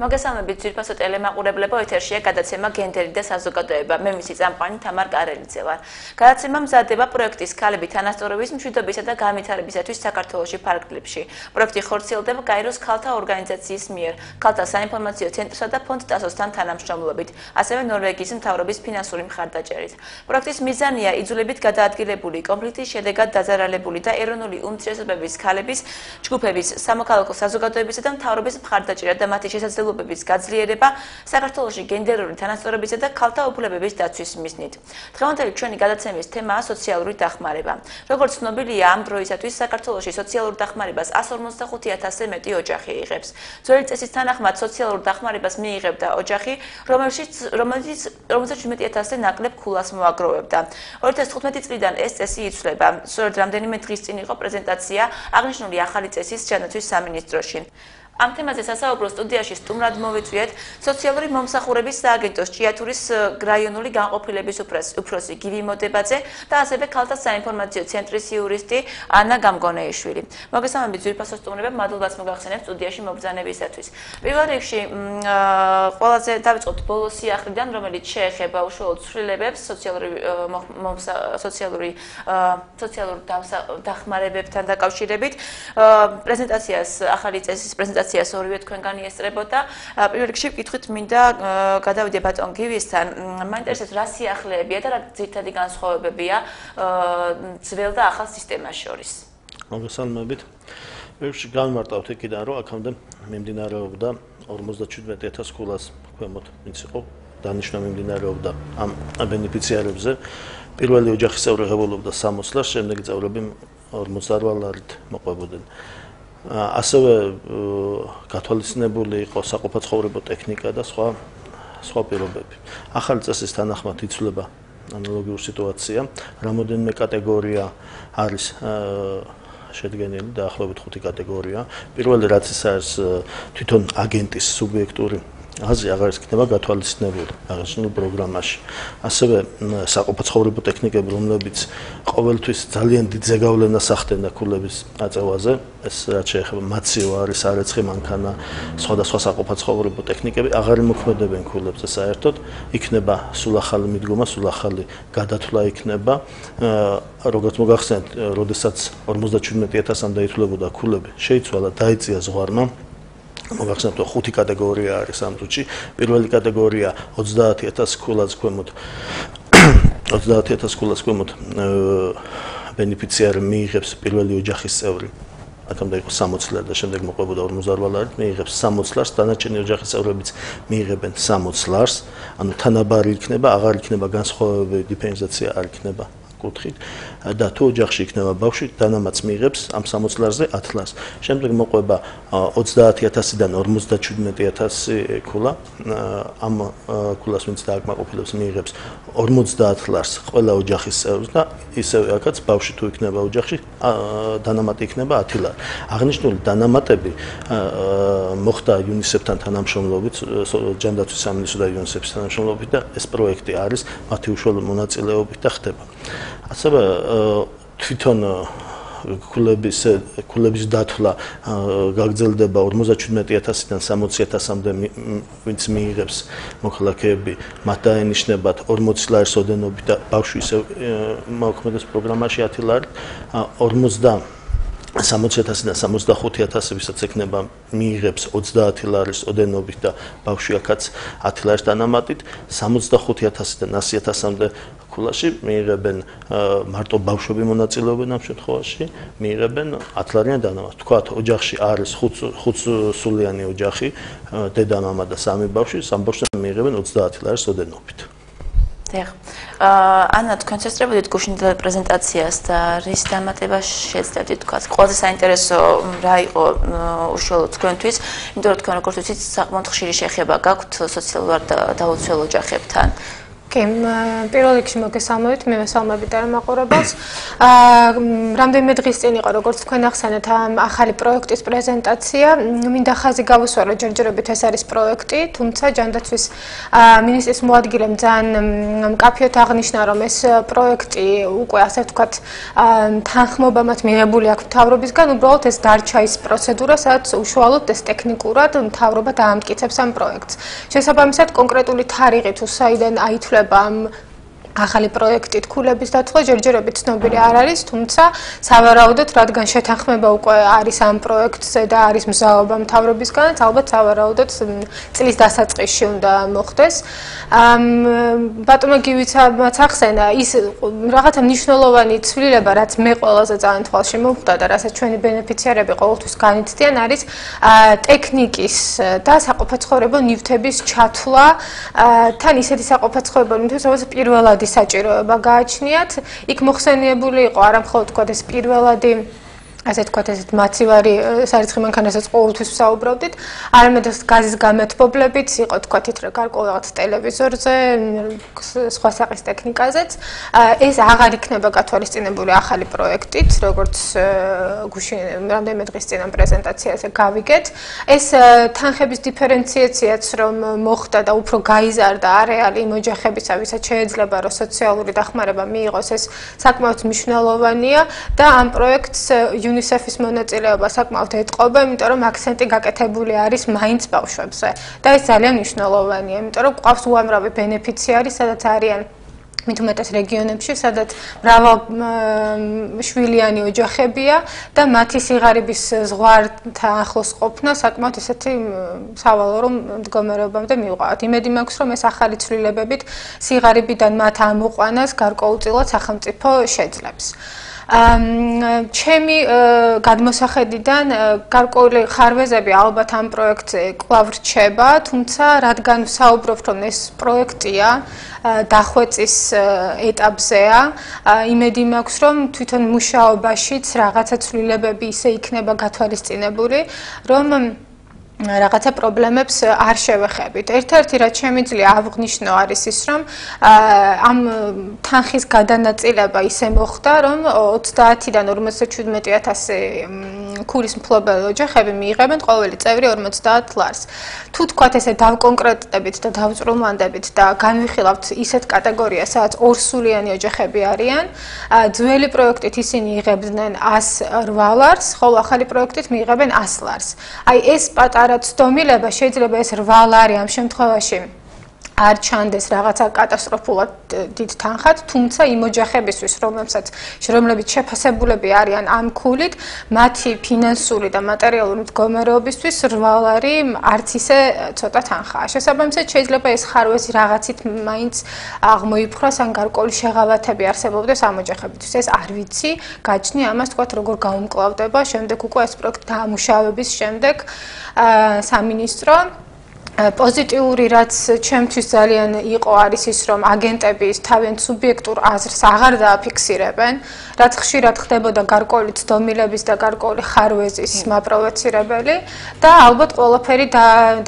მოგესალმებით ძვირფასო ტელემაყურებლებო, ეთერშია გადაცემა გენდერი და საზოგადოება. მე მისი წამყვანი თამარ კარელიძე ვარ. გადაცემა მზადდება პროექტის ქალები თანასწორობის მშვიდობისა და განვითარებისათვის საქართველოში ფარგლებში. პროექტი ხორციელდება გაეროს ქალთა ორგანიზაციის მიერ, ქალთა საინფორმაციო ცენტრსა და ფონდ ტასოსთან თანამშრომლობით, ასევე ნორვეგიის მთავრობის ფინანსური მხარდაჭერით. პროექტის მიზანია იძულებით გადაადგილებული, კონფლიქტის შედეგად დაძარალებული და ეროვნული უმცირესობების ქალების ჯგუფების, სამოქალაქო საზოგადოებისა და მთავრობის მხარდაჭერა და მათი შესაძლებლობების გაძლიერება საქართველოში გენდერული თანასწორობისა და ქალთა უფლებების დაცვის მიზნით. დღევანდელი ჩვენი გადაცემის თემაა სოციალური დახმარება. როგორც ცნობილია, ამ დროისათვის საქართველოში სოციალურ დახმარებას 155,000-ზე მეტი ოჯახი იღებს. ძველი წესის თანახმად სოციალურ დახმარებას მიიღებდა ოჯახი, რომელშიც 17,000-ზე ნაკლებ ქულას მოაგროვებდა. 2015 წლიდან ეს წესი იცვლება. სწორედ რამდენიმე დღის წინ იყო პრეზენტაცია აღნიშნული ახალი წესის ჯანაცვის სამინისტროში. ამ თემაზე სასაუბრო სტუდიაში სტუმრად მოვიწვიეთ სოციალური მომსახურების სააგენტოს ჭიათურის რაიონული განყოფილების უფროსი გივი მოდებაძე და ასევე ქალთა საინფორმაციო ცენტრის იურისტი ანა გამგონეიშვილი. მოგესალმებით ძვირფასო სტუმრებო, მადლობას მოგახსენებთ სტუდიაში მობრძანებისათვის. პირველ რიგში ყველაზე დავიწყოთ ბოლო სიახლიდან, რომელიც შეეხება უშუალოდ ცვლილებებს სოციალურ დახმარებებთან დაკავშირებით. პრეზენტაციას ახალი წესის პრეზენტაციას ორივე თქვენგანი ესწრებოდა. პირველ რიგში ვკითხვით მინდა გადავიდე ბატონ გივისთან. მაინტერესებს რა სიახლეებია და რა ძირითადი განსხვავებებია ძველ და ახალ სისტემას შორის. მოგესალმებით. პირველში განმარტავთ იქიდან, რომ აქამდე მიმდინარეობდა 57,000 ქულას ქვემოთ, ვინც იყო დანიშნა მიმდინარეობდა ამ ბენეფიციარებზე. პირველი ოჯახის წევრი ღებულობდა 60 ლარს, შემდეგი წევრები 48 ლარით მოყვებოდნენ. ასევე გათვალისწინებული იყო საყოფაცხოვრებო ტექნიკა და სხვა პირობები. ახალი წესის თანახმად იცვლება ანალოგიური სიტუაცია. რამოდენიმე კატეგორია არის შედგენილი, დაახლოებით 5 კატეგორია. პირველი რაც ის არის თვითონ აგენტის სუბიექტური აზრი აღარ იქნება გათვალისწინებული აღნიშნულ პროგრამაში. ასევე საყოფაცხოვრებო ტექნიკები, რომლებიც ყოველთვის ძალიან დიდ ზეგავლენას ახდენდა ქულების აწევაზე, ეს რაც შეეხება მაციო არის, არეცხი, მანქანა, სხვადასხვა საყოფაცხოვრებო ტექნიკები აღარ იმოქმედებენ ქულებზე საერთოდ, იქნება სულ ახალი მიდგომა, სულ ახალი გადათვლა იქნება. როგორც მოგახსენეთ, როდესაც 57,000-მდე ითვლებოდა ქულები, შეიცვალა, დაიწია ზღვარმა. მოგახსენებთ, 5 კატეგორია არის ამ წუთში. პირველი კატეგორია 30,000 ქულას ქვემოთ 30,000 ქულას ქვემოთ ბენეფიციარი მიიღებს პირველი ოჯახის წევრი. აქამდე იყო 60 ლარი და შემდეგ მოყვებოდა 48 ლარით, მიიღებს 60 ლარს, დანარჩენი ოჯახის წევრებიც მიიღებენ 60 ლარს. ანუ თანაბარი იქნება, აღარ იქნება განსხვავებები, დიფერენციაცია არ იქნება კუთხით და თუ ოჯახში იქნება ბავშვი, დანამატს მიიღებს ამ 60 ლარზე 10 ლარს. შემდეგ მოყვება 30,000-დან 57,000 ქულა. ამ ქულას ვინც დააკმაყოფილებს მიიღებს 50 ლარს ყველა ოჯახის წევრს და ისევე აქაც ბავშვი თუ იქნება ოჯახში, დანამატი იქნება 10 ლარი. აღნიშნული დანამატები მოხდა იუნისეფთან თანამშრომლობით, ჯანდაცვის სამინისტრო და იუნისეფის თანამშრომლობით და ეს პროექტი არის მათი უშუალო მონაწილეობით და ხდება. ასევე თვითონ ქულების დათვლა გაგრძელდება 57,000-დან 60,000-მდე, ვინც მიიღებს მოქალაქეები, მათ დაენიშნებათ 40 ლარის ოდენობით და ბავშვი ისევ მოქმედებს პროგრამაში 10 ლარით. 60,000-დან 65,000, ვისაც ექნება, მიიღებს 30 ლარის ოდენობით და ბავშვი აქაც 10 ლარის დანამატით. 65,000-დან 100,000-მდე ქულაში მიიღებენ მარტო ბავშვები მონაწილეობენ ამ შემთხვევაში, მიიღებენ 10 ლარიან დანამატს. თქვათ, ოჯახში არის 5 სულიანი ოჯახი, დედა, მამა და 3 ბავშვი, 3 ბავშვს მიიღებენ 30 ლარის ოდენობით. დიახ. ანა, თქვენ შესწრებოდით გუშინ პრეზენტაციას და რის დამატება შეძლებდით თქვა? ყველაზე საინტერესო რა იყო უშუალოდ თქვენთვის, იმიტომ რომ თქვენ როგორც ვიცით, საკმაოდ ხშირი შეხება გაქვთ სოციალურ დაუცველ ოჯახებთან. კი, პირველ რიგში მოგესალმებით, მე ვესალმებით არამაყურებელს. რამდენიმე დღის წინ იყო, როგორც თქვენ ახსენეთ, ახალი პროექტის პრეზენტაცია. მინდა ხაზი გავუსვარო ჯერჯერობით ეს არის პროექტი, თუმცა ჯანდაცვის მინისტრის მოადგილემ ძალიან მკაფიოდ აღნიშნა, რომ ეს პროექტი უკვე ასე ვთქვათ, თანხმობამაც მიღებული აქვს მთავრობისგან, უბრალოდ ეს დარჩა ის პროცედურა, სადაც უშუალოდ ეს ტექნიკურად მთავრობა დაამტკიცებს ამ პროექტს. შესაბამისად, კონკრეტული თარიღი თუ საიდან აითვლება ამ ახალი პროექტი თქულების დათვლა ჯერჯერობით ცნობილი არ არის, თუმცა სავარაუდოდ, რადგან შეთანხმება უკვე არის ამ პროექტზე და არის მზაობა მთავრობისგანაც, ალბათ სავარაუდოდ წლის დასაწყისში უნდა მოხდეს. ბატონო გივიცამაც ახსენა, ის რაღაცა მნიშვნელოვანი ცვლილება, რაც მე ყველაზე ძალიან თვალში მოვხვდა და რასაც ჩვენი ბენეფიციარები ყოველთვის განიცდიან, არის ტექნიკის და საყოფაცხოვრებო ნივთების ჩათვლა, თან ისეთი საყოფაცხოვრებო ნივთები, სადაც პირველად საჭიროება გააჩნიათ. იქ მოხსენიებული იყო არა მხოლოდ თქვა ეს პირველადი ასე თქვათ ესეთ მაცივარი სარიცხი მანქანასაც ყოველთვის ვსაუბრობდით, არამედ გაზის გამეთბობლებიც იყო თქვათ რომ გარკვეულ რაღაც ტელევიზორზე, სხვა საყის ტექნიკაზეც. ეს აღარ იქნება გათვალისწინებული ახალი პროექტით, როგორც გუშინ რამდენიმე დღის წინ ამ პრეზენტაციაზე გავიგეთ. ეს თანხების დიფერენციაციაც რომ მოხდა და უფრო გაიზარდა არეალი იმ ოჯახებისა, ვისაც შეიძლება რომ სოციალური დახმარება მიიღოს, ეს საკმაოდ მნიშვნელოვანია და ამ პროექტს UNICEF-ის მონაწილეობა საკმაოდ ეტყობა, იმიტომ რომ აქცენტი გაკეთებული არის მაინც ბავშვებზე. და ეს ძალიან მნიშვნელოვანია, იმიტომ რომ გვყავს უამრავი ბენეფიციარი, სადაც არიან მით უმეტეს რეგიონებში, სადაც მრავალშვილიანი ოჯახებია და მათი სიღარიბის ზღვართან ახლოს ყოფნა საკმაოდ ესეთი სავალო მდგომარეობამდე მივყავთ. იმედი მაქვს, რომ ეს ახალი ცვლილებებით სიღარიბიდან მათ ამოყვანას გარკვეულწილად სახელმწიფო შეძლებს. ჩემი გადმოსახედიდან გარკვეული ხარვეზები ალბათ ამ პროექტზე კვლავ რჩება, თუმცა რადგან ვსაუბრობ, რომ ეს პროექტია დახვეწის ეტაპზეა, იმედი მაქვს, რომ თვითონ მუშაობაშიც რაღაცა ცვლილებები ისე იქნება გათვალისწინებული, რომ რაღაცა პრობლემებს არ შევეხებით. ერთ-ერთი რაც შემიძლია აღვნიშნო არის ის, რომ ამ თანხის გადანაწილება ისე მოხდა, რომ 30-დან 57,000 ქულის მფლობელი ოჯახები მიიღებენ ყოველი წევრი 50 ლარს. თუ თქვათ ესე დავკონკრეტებით და დავწრუმლანდებით და განვიხილავთ ისეთ კატეგორიას, სადაც ორსულიანი ოჯახები არიან, ძველი პროექტით ისინი იღებდნენ 108 ლარს, ხოლო ახალი პროექტით მიიღებენ 100 ლარს. აი ეს პატარა ცდომილება შეიძლება ეს 8 ლარი ამ შემთხვევაში არ ჩანდეს რაღაცა კატასტროფულად დიდ თანხად, თუმცა იმ ოჯახებისთვის, რომლებიც შეფასებულები არიან ამ ქულით, მათი ფინანსური და მატერიალური მდგომარეობისთვის 8 ლარი არც ისე ცოტა თანხაა. შესაბამისად, შეიძლება ეს ხარვეზი რაღაცით მაინც აღმოიფხვრას, ან გარკვეული შეღავათები არსებობდეს ამ ოჯახებისთვის. ეს არ ვიცი, გაჩნია ამას თქვათ როგორ გაუმკლავდება, შემდეგ უკვე ეს პროექტი დამუშავების შემდეგ სამინისტრო პოზიტიური რაც ჩემთვის ძალიან იყო არის ის რომ აგენტები თავიანთ სუბიექტურ აზრს აღარ დააფიქსირებენ, რაც ხშირად ხდებოდა გარკვეული ცდომილების და გარკვეული ხარვეზის მაპროვოცირებელი და ალბათ ყველაფერი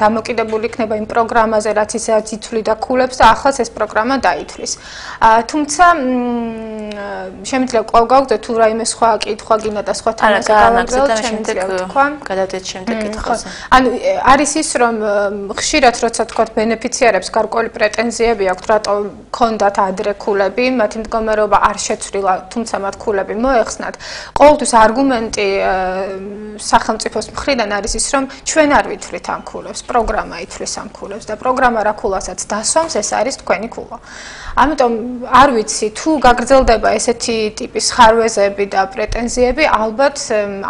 დამოკიდებული იქნება იმ პროგრამაზე, რაც ისაც ითვლიდა ქულებს და ახლაც ეს პროგრამა დაითვლის. თუმცა შემიძლია კვლავ გავხდეთ თუ რაიმე სხვა კითხვა გინდა და სხვა თემაზე გავაგრძელოთ, შემიძლია ვთქვა. გადავდეთ შემდეგ კითხვაზე. ანუ არის ის რომ ხშირად როცა თქვათ ბენეფიციარებს გარკვეული პრეტენზიები აქვთ, რატომ ქონდათ ადრე ქულები, მათი მდგომარეობა არ შეცვლილა, თუმცა მათ ქულები მოეხსნათ. ყოველთვის არგუმენტი სახელმწიფოს მხრიდან არის ის, რომ ჩვენ არ ვითვლით ამ ქულებს, პროგრამა ითვლის ამ ქულებს და პროგრამა რა ქულასაც დასვამს, ეს არის თქვენი ქულა. ამიტომ არ ვიცი, თუ გაგრძელდება ესეთი ტიპის ხარვეზები და პრეტენზიები, ალბათ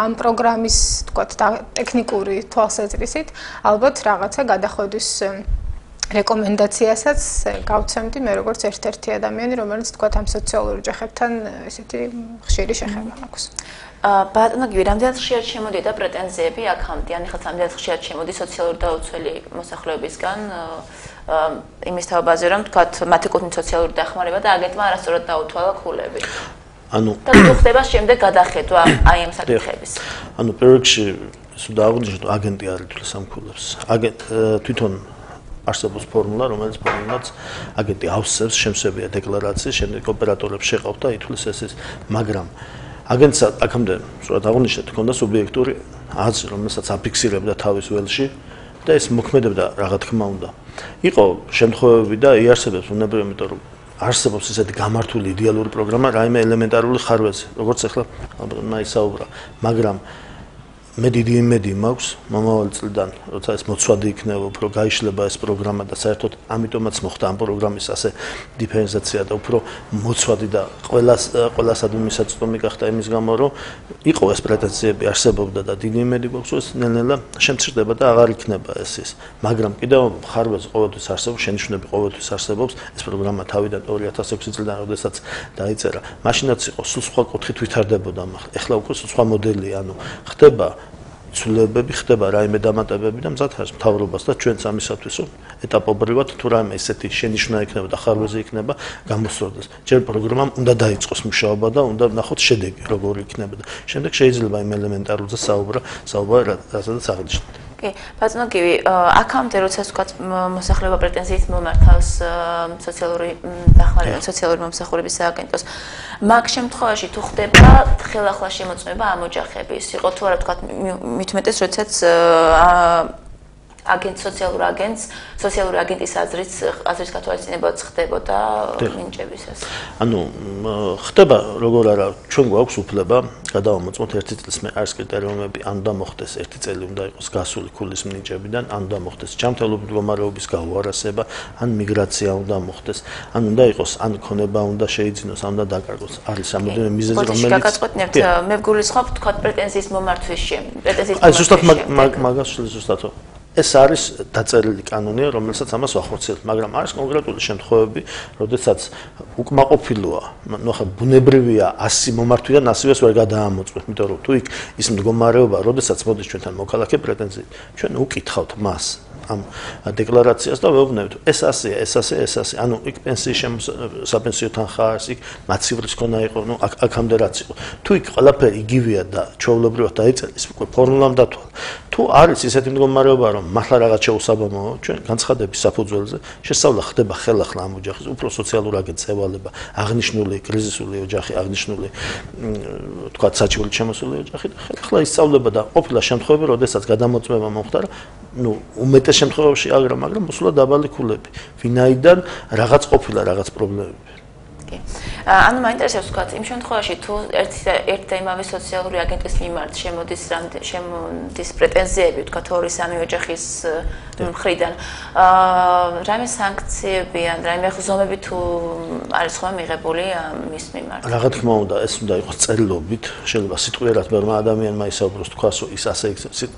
ამ პროგრამის, თქვათ, ტექნიკური თვალსაზრისით, ალბათ რაღაცა გადახვევის რეკომენდაციასაც გავცემდი მე როგორც ერთ-ერთი ადამიანი, რომელიც თქვათ ამ სოციალურ ოჯახებთან ესეთი ხშირი შეხება მაქვს. ბატონო გივი, რამდენად ხშირად შემოდიოდა პრეტენზიები აქამდე, ან ეხლა რამდენად ხშირად შემოდი სოციალური დაუცველი მოსახლეობისგან იმის თავაზე, რომ თქვათ მათი კუთვნით სოციალური დახმარება და აგენტმა არასწორად დაუთვალა ქულები. ანუ და თუ ხდება შემდეგ გადახედვა აი ამ საკითხების. ანუ პირველ რიგში სულ დააღვნიშნოთ, აგენტი არ ითვლის ამ ქულებს. თვითონ არსებობს ფორმულა, რომელიც ფორმულაც აგენტი ავსებს, შემსებია დეკლარაციის, შემდეგ ოპერატორებს შეყავთ და ითვლის ეს, მაგრამ აგენტს აქამდე სწორად აღნიშნეთ, ჰქონდა სუბიექტური აზრი, რომელსაც აფიქსირებდა თავის ველში და ეს მოქმედებდა რა თქმა უნდა. იყო შემთხვევები და იარსებებს უნებრივია, იმიტომ რომ არსებობს ესეთი გამართული იდეალური პროგრამა, რაიმე ელემენტარული ხარვეზე, როგორც ახლა მაისაუბრა, მაგრამ მე დიდი იმედი მაქვს მომავალ წლიდან, როცა ეს მოცვადი იქნება, უფრო გაიშლება ეს პროგრამა და საერთოდ ამიტომაც მოხდა ამ პროგრამის ასე დიფერენციაცია და უფრო მოცვადი და ყველასადმი მისაწვდომი გახდა იმის გამო, რომ იყო ეს პრეტენზიები არსებობდა და დიდი იმედი გვაქვს, რომ ეს ნელ-ნელა შემცირდება და აღარ იქნება ეს. მაგრამ კიდევ ხარვეზე ყოველთვის არსებობს, შენიშვნები ყოველთვის არსებობს, ეს პროგრამა თავიდან 2006 წლიდან, როდესაც დაიწერა, მაშინაც იყო სულ სხვა კუთხით ვითარდებოდა, ახლა უკვე სხვა მოდელია, ანუ ხდება ცვლილებები, ხდება რაიმე დამატებები და მზად არის მთავრობას და ჩვენც ამისათვის, რომ ეტაპობრივად თუ რაიმე ესეთი შენიშვნა იქნება და ხარვეზე იქნება გამოსწორდეს. ჯერ პროგრამამ უნდა დაიწყოს მუშაობა და უნდა ნახოთ შედეგი, როგორი იქნება და შემდეგ შეიძლება იმ ელემენტარულზე საუბარ, რასაც აღნიშნეთ. კი, ბატონო გივი, აქამდე როცა ვთქვათ მოსახლეობა პრეტენზიით მომართავს სოციალური მომსახურების სააგენტოს, მაგ შემთხვევაში თუ ხდება ხელახლა შემოწმება ამ ოჯახების, იყო თუ არა ვთქვათ მithumetes როდესაც სოციალური აგენტის აზრის გათვალისწინებაც ხდებოდა მინიჭებისას. ანუ ხდება როგორ არა, ჩვენ გვაქვს უფლება გადავამოწმოთ 1 წლის მე არის კრიტერიუმები, ან უნდა მოხდეს 1 წელი უნდა იყოს გასული ქულის მინიჭებიდან, ან უნდა მოხდეს ჯანმრთელობის მდგომარეობის გაუარესება, ან მიგრაცია უნდა მოხდეს, ან უნდა იყოს, ან ქონება უნდა შეიძინოს, ან უნდა დაკარგოს. არის რამოდენიმე მიზეზი, რომელიც გაგაწყვეტნებთ, მე ვგულისხმობ თქვათ პრეტენზიის მომართვის ზუსტად მაგას ზუსტად ეს არის დაწერილი კანონია, რომელსაც ამას ვახორციელებთ, მაგრამ არის კონკრეტული შემთხვევები, როდესაც უკმაყოფილოა, ნუ ახლა ბუნებრივია 100 მომართვიდან 100-ს ვერ გადაამოწმებთ, იმიტომ რომ თუ იქ ის მდგომარეობა, როდესაც მოდის ჩვენთან მოქალაქე პრეტენზიით, ჩვენ უკითხავთ მას ამ დეკლარაციას და ვეუბნებით, ეს ასეა, ეს ასე, ანუ იქ პენსიის საპენსიო თანხა არის, იქ მაცივრის ქონა იყო, ნუ აქამდე რაც იყო. თუ იქ ყველაფერი იგივეა და ჩვეულებრივად დაიწერა, ის უკვე ფორმულამ დათვალა. თუ არის ისეთი მდგომარეობა, რომ მართლა რაღაც შეუსაბამოა, ჩვენ განცხადების საფუძველზე შესწავლა ხდება ხელახლა ამ ოჯახის, უფრო სოციალურ აგენტს ევალება აღნიშნული კრიზისული ოჯახი, აღნიშნული თქვათ საჩივრით შემოსული ოჯახი და ხელახლა ისწავლება და ყოფილა შემთხვევები, როდესაც გადამოწმება მომხდარა, ნუ უმეტეს შემთხვევებში მაგრამ მოსულა დაბალი ქულები, ვინაიდან რაღაც ყოფილა რაღაც პრობლემები. ანუ მაინტერესებს ვთქვათ, იმ შემთხვევაში თუ ერთ და იმავე სოციალური აგენტის მიმართ შემოდის პრეტენზიები, ვთქვათ 2-3 ოჯახის მხრიდან, რაიმე სანქციები ან რაიმე ხზომები თუ არის ხომ მიღებული მის მიმართ? რა თქმა უნდა, ეს უნდა იყოს წერილობით, შეიძლება სიტყვიერად ბევრმა ადამიანმა ისაუბროს თქვას, რომ ის ასე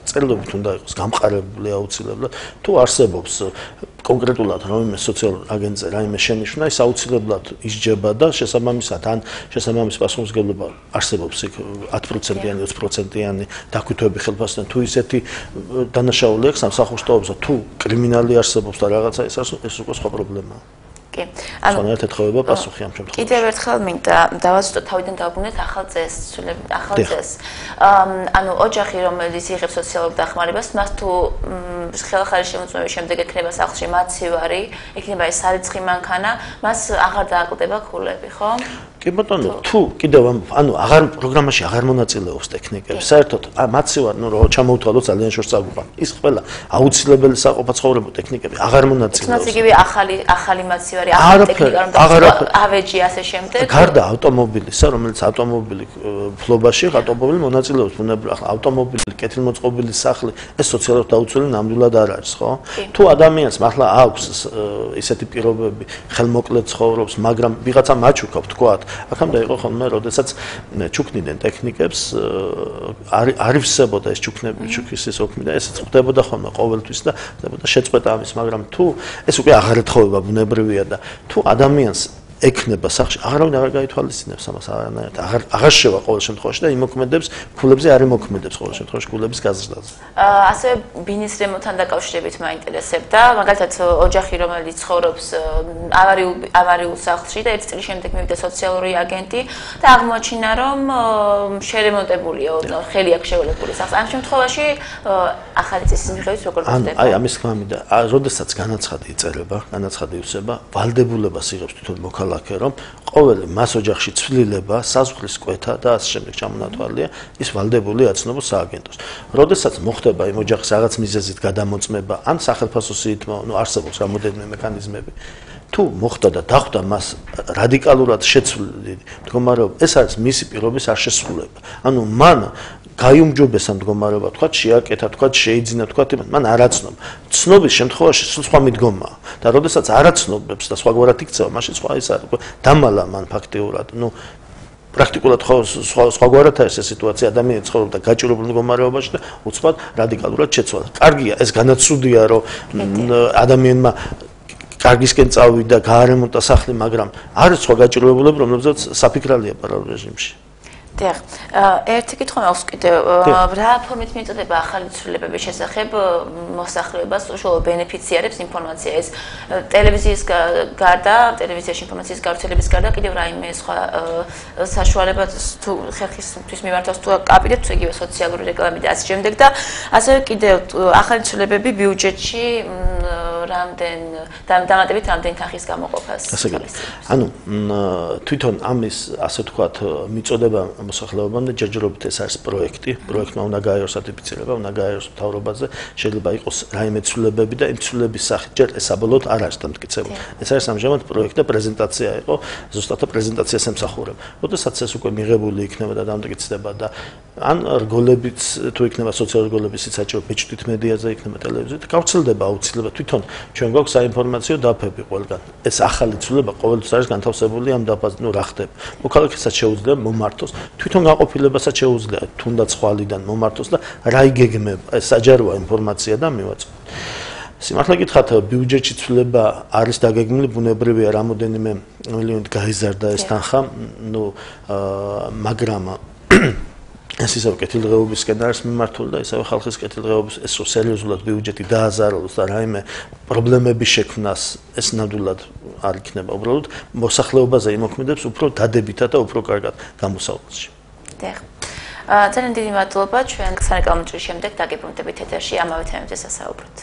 წერილობით უნდა იყოს გამყარებული აუცილებლად, თუ არსებობს კონკრეტულად რაიმე სოციალურ აგენტზე რაიმე შენიშვნა, ის აუცილებლად ისჯება და შესაბამისად ან შესაბამის პასუხისმგებლობა არსებობს იქ 10%-იანი, 20%-იანი დაკვითოები ხელფასთან, თუ ისეთი დანაშაული აქვს სამსახურშტოებზე, თუ კრიმინალი არსებობს და რაღაცა ეს უკვე სხვა პრობლემაა. კი. ანუ ერთეთხოვება პასუხი ამ შემთხვევაში. კიდევ ერთხელ მინდა დავასწროთ თავიდან დავბრუნდეთ ახალ წესს. ანუ ოჯახი, რომელიც იღებს სოციალურ დახმარებას, მას თუ ხელახალი შემოწმების შემდეგ ექნება სახლში მაცივარი, ექნება ეს სარიცხი მანქანა, მას აღარ დააკლდება ქულები, ხო? კი ბატონო, თუ კიდევ ანუ აღარ პროგრამაში აღარ მონაწილეობს ტექნიკები, საერთოდ მაცივარი, ნუ რო ჩამოუთვალოთ ძალიან შორს წაგვიყვან. ის ყველა აუცილებელი საყოფაცხოვრებო ტექნიკები აღარ მონაწილეობს. თუმცა იგივე ახალი მაცივარი, ახალი ტექნიკა, რომ ავეჯი ასე შემდეგ. გარდა ავტომობილისა, რომელიც ავტომობილი ფლობაში, ავტომობილი მონაწილეობს ბუნებრივად, ახლა ავტომობილი, კეთილმოწყობილი სახლი, ეს სოციალურად დაუცველი ნამდვილად არ არის, ხო? თუ ადამიანს მართლა აქვს ისეთი პირობები, ხელმოკლედ ცხოვრობს, მაგრამ ვიღაცა მაჩუქავ, თქვათ, აქამდე იყო ხოლმე, როდესაც ჩუქნიდნენ ტექნიკებს, არ ივსებოდა ეს ჩუქის ეს ოქმი და ესეც ხდებოდა ხოლმე ყოველთვის და ხდებოდა შეწყვეტა ამის, მაგრამ თუ ეს უკვე აღარ ეთხოვება ბუნებრივია და თუ ადამიანს ექნება სახში, აღარავინ არ გაითვალისწინებს ამას, აღარ შევა ყოველ შემთხვევაში და იმოქმედებს ქულებზე, არ იმოქმედებს ყოველ შემთხვევაში ქულების გაზრდაზე. ასევე ბინის რემონტთან დაკავშირებით მაინტერესებდა, მაგალითად ოჯახი, რომელიც ცხოვრობს ავარიულ სახლში და ერთ წლის შემდეგ მივიდა სოციალური აგენტი და აღმოაჩინა, რომ შერემონტებულია, ხელი აქვს შეველებული სახლს. ამ შემთხვევაში ახალი წესის მიხედვით როგორ ხდება? აი ამის თქმა მინდა, როდესაც განაცხადი იწერება, განაცხადი ივსება, ვალდებულებას იღებს თვითონ მოქალაქე, რომ ყოველი მას ოჯახში ცვლილება, საზღვრის კვეთა და ასე შემდეგ ჩამონათვალია, ის ვალდებული აცნობს სააგენტოს. როდესაც მოხდება იმ ოჯახის რაღაც მიზეზით გადამოწმება, ან სახელმწიფოს ითმო, არსებობს რამოდენიმე მექანიზმები. თუ მოხდა და დახვდა მას რადიკალურად შეცვლილი მდგომარეობა, ეს არის მისი პირობის არ შესრულება. ანუ მან გაიუმჯობესა მდგომარეობა, თქვა შეაკეთა, თქვა შეიძინა, თქვა მან არაცნობ. ცნობის შემთხვევაში სულ სხვა მიდგომაა. და როდესაც არაცნობებს და სხვაგვარად იქცევა, მაშინ სხვა ის არის. დამალა მან ფაქტიურად, პრაქტიკულად სხვაგვარადაა ეს სიტუაცია, ადამიანი ცხოვრობდა გაჭირებულ მდგომარეობაში და უცბად რადიკალურად შეცვალა. კარგია, ეს განაცუდია, რომ ადამიანმა კარგისკენ წავიდა, გაარემონტა სახლი, მაგრამ არის სხვა გაჭირვებულები, რომლებზეც საფიქრალია პარალელ რეჟიმში. დიახ, ერთი კითხვა მაქვს კიდევ, რა ფორმით მიეწოდება ახალი ცვლილებების შესახებ მოსახლეობას, უშუალო ბენეფიციარებს ინფორმაცია ეს ტელევიზიის გარდა, ტელევიზიაში ინფორმაციის გავრცელების გარდა კიდევ რაიმე სხვა საშუალება თუ ხერხისთვის მიმართავს თუ აკაპირებთ იგივე სოციალური რეკლამი და ასე შემდეგ და ასევე კიდევ ახალი ცვლილებები ბიუჯეტში დამატებით რამდენი თანხის გამოყოფას. ანუ თვითონ ამის ასე ვთქვათ მიწოდება მოსახლეობამდე ჯერჯერობით ეს არის პროექტი, პროექტმა უნდა გაიაროს სერტიფიცირება, უნდა გაიაროს მთავრობაზე, შეიძლება იყოს რაიმე ცვლილებები და იმ ცვლილების სახით ჯერ ეს საბოლოოდ არ არის დამტკიცებული. ეს არის ამჟამად პროექტი და პრეზენტაცია იყო, ზუსტად პრეზენტაციას ემსახურება. როდესაც ეს უკვე მიღებული იქნება და დამტკიცდება და ან რგოლებიც თუ იქნება სოციალური რგოლებიც საჭირო ბეჭდით მედიაზე იქნება ტელევიზიით, გავრცელდება აუცილებლად თვითონ ჩვენ გვაქვს საინფორმაციო დაფები ყველგან. ეს ახალი ცვლილება ყოველთვის არის განთავსებული ამ დაფაზე, რა ხდება. მოქალაქესაც შეუძლია მომართოს თვითონ გაყოფილებასაც შეუძლია თუნდაც ხვალიდან მომართოს და რა იგეგმება ეს საჯაროა ინფორმაცია და მივაწვდით. სიმართლე გითხრათ, ბიუჯეტში ცვლილება არის დაგეგმილი, ბუნებრივია რამოდენიმე მილიონით გაიზარდა ეს თანხა, მაგრამ ეს ისევ კეთილდღეობისკენ არის მიმართული და ისევ ხალხის კეთილდღეობის ეს სერიოზულად ბიუჯეტი დააზარალოს და რაიმე პრობლემების შექმნას ეს ნამდვილად არ იქნება. უბრალოდ მოსახლეობაზე იმოქმედებს უფრო დადებითად და უფრო კარგად გამოსავალში. დიახ. ძალიან დიდი მადლობა, ჩვენ სარეკლამო ჭრის შემდეგ დაგიბრუნდებით ეთერში ამავე თემებზე სასაუბროთ.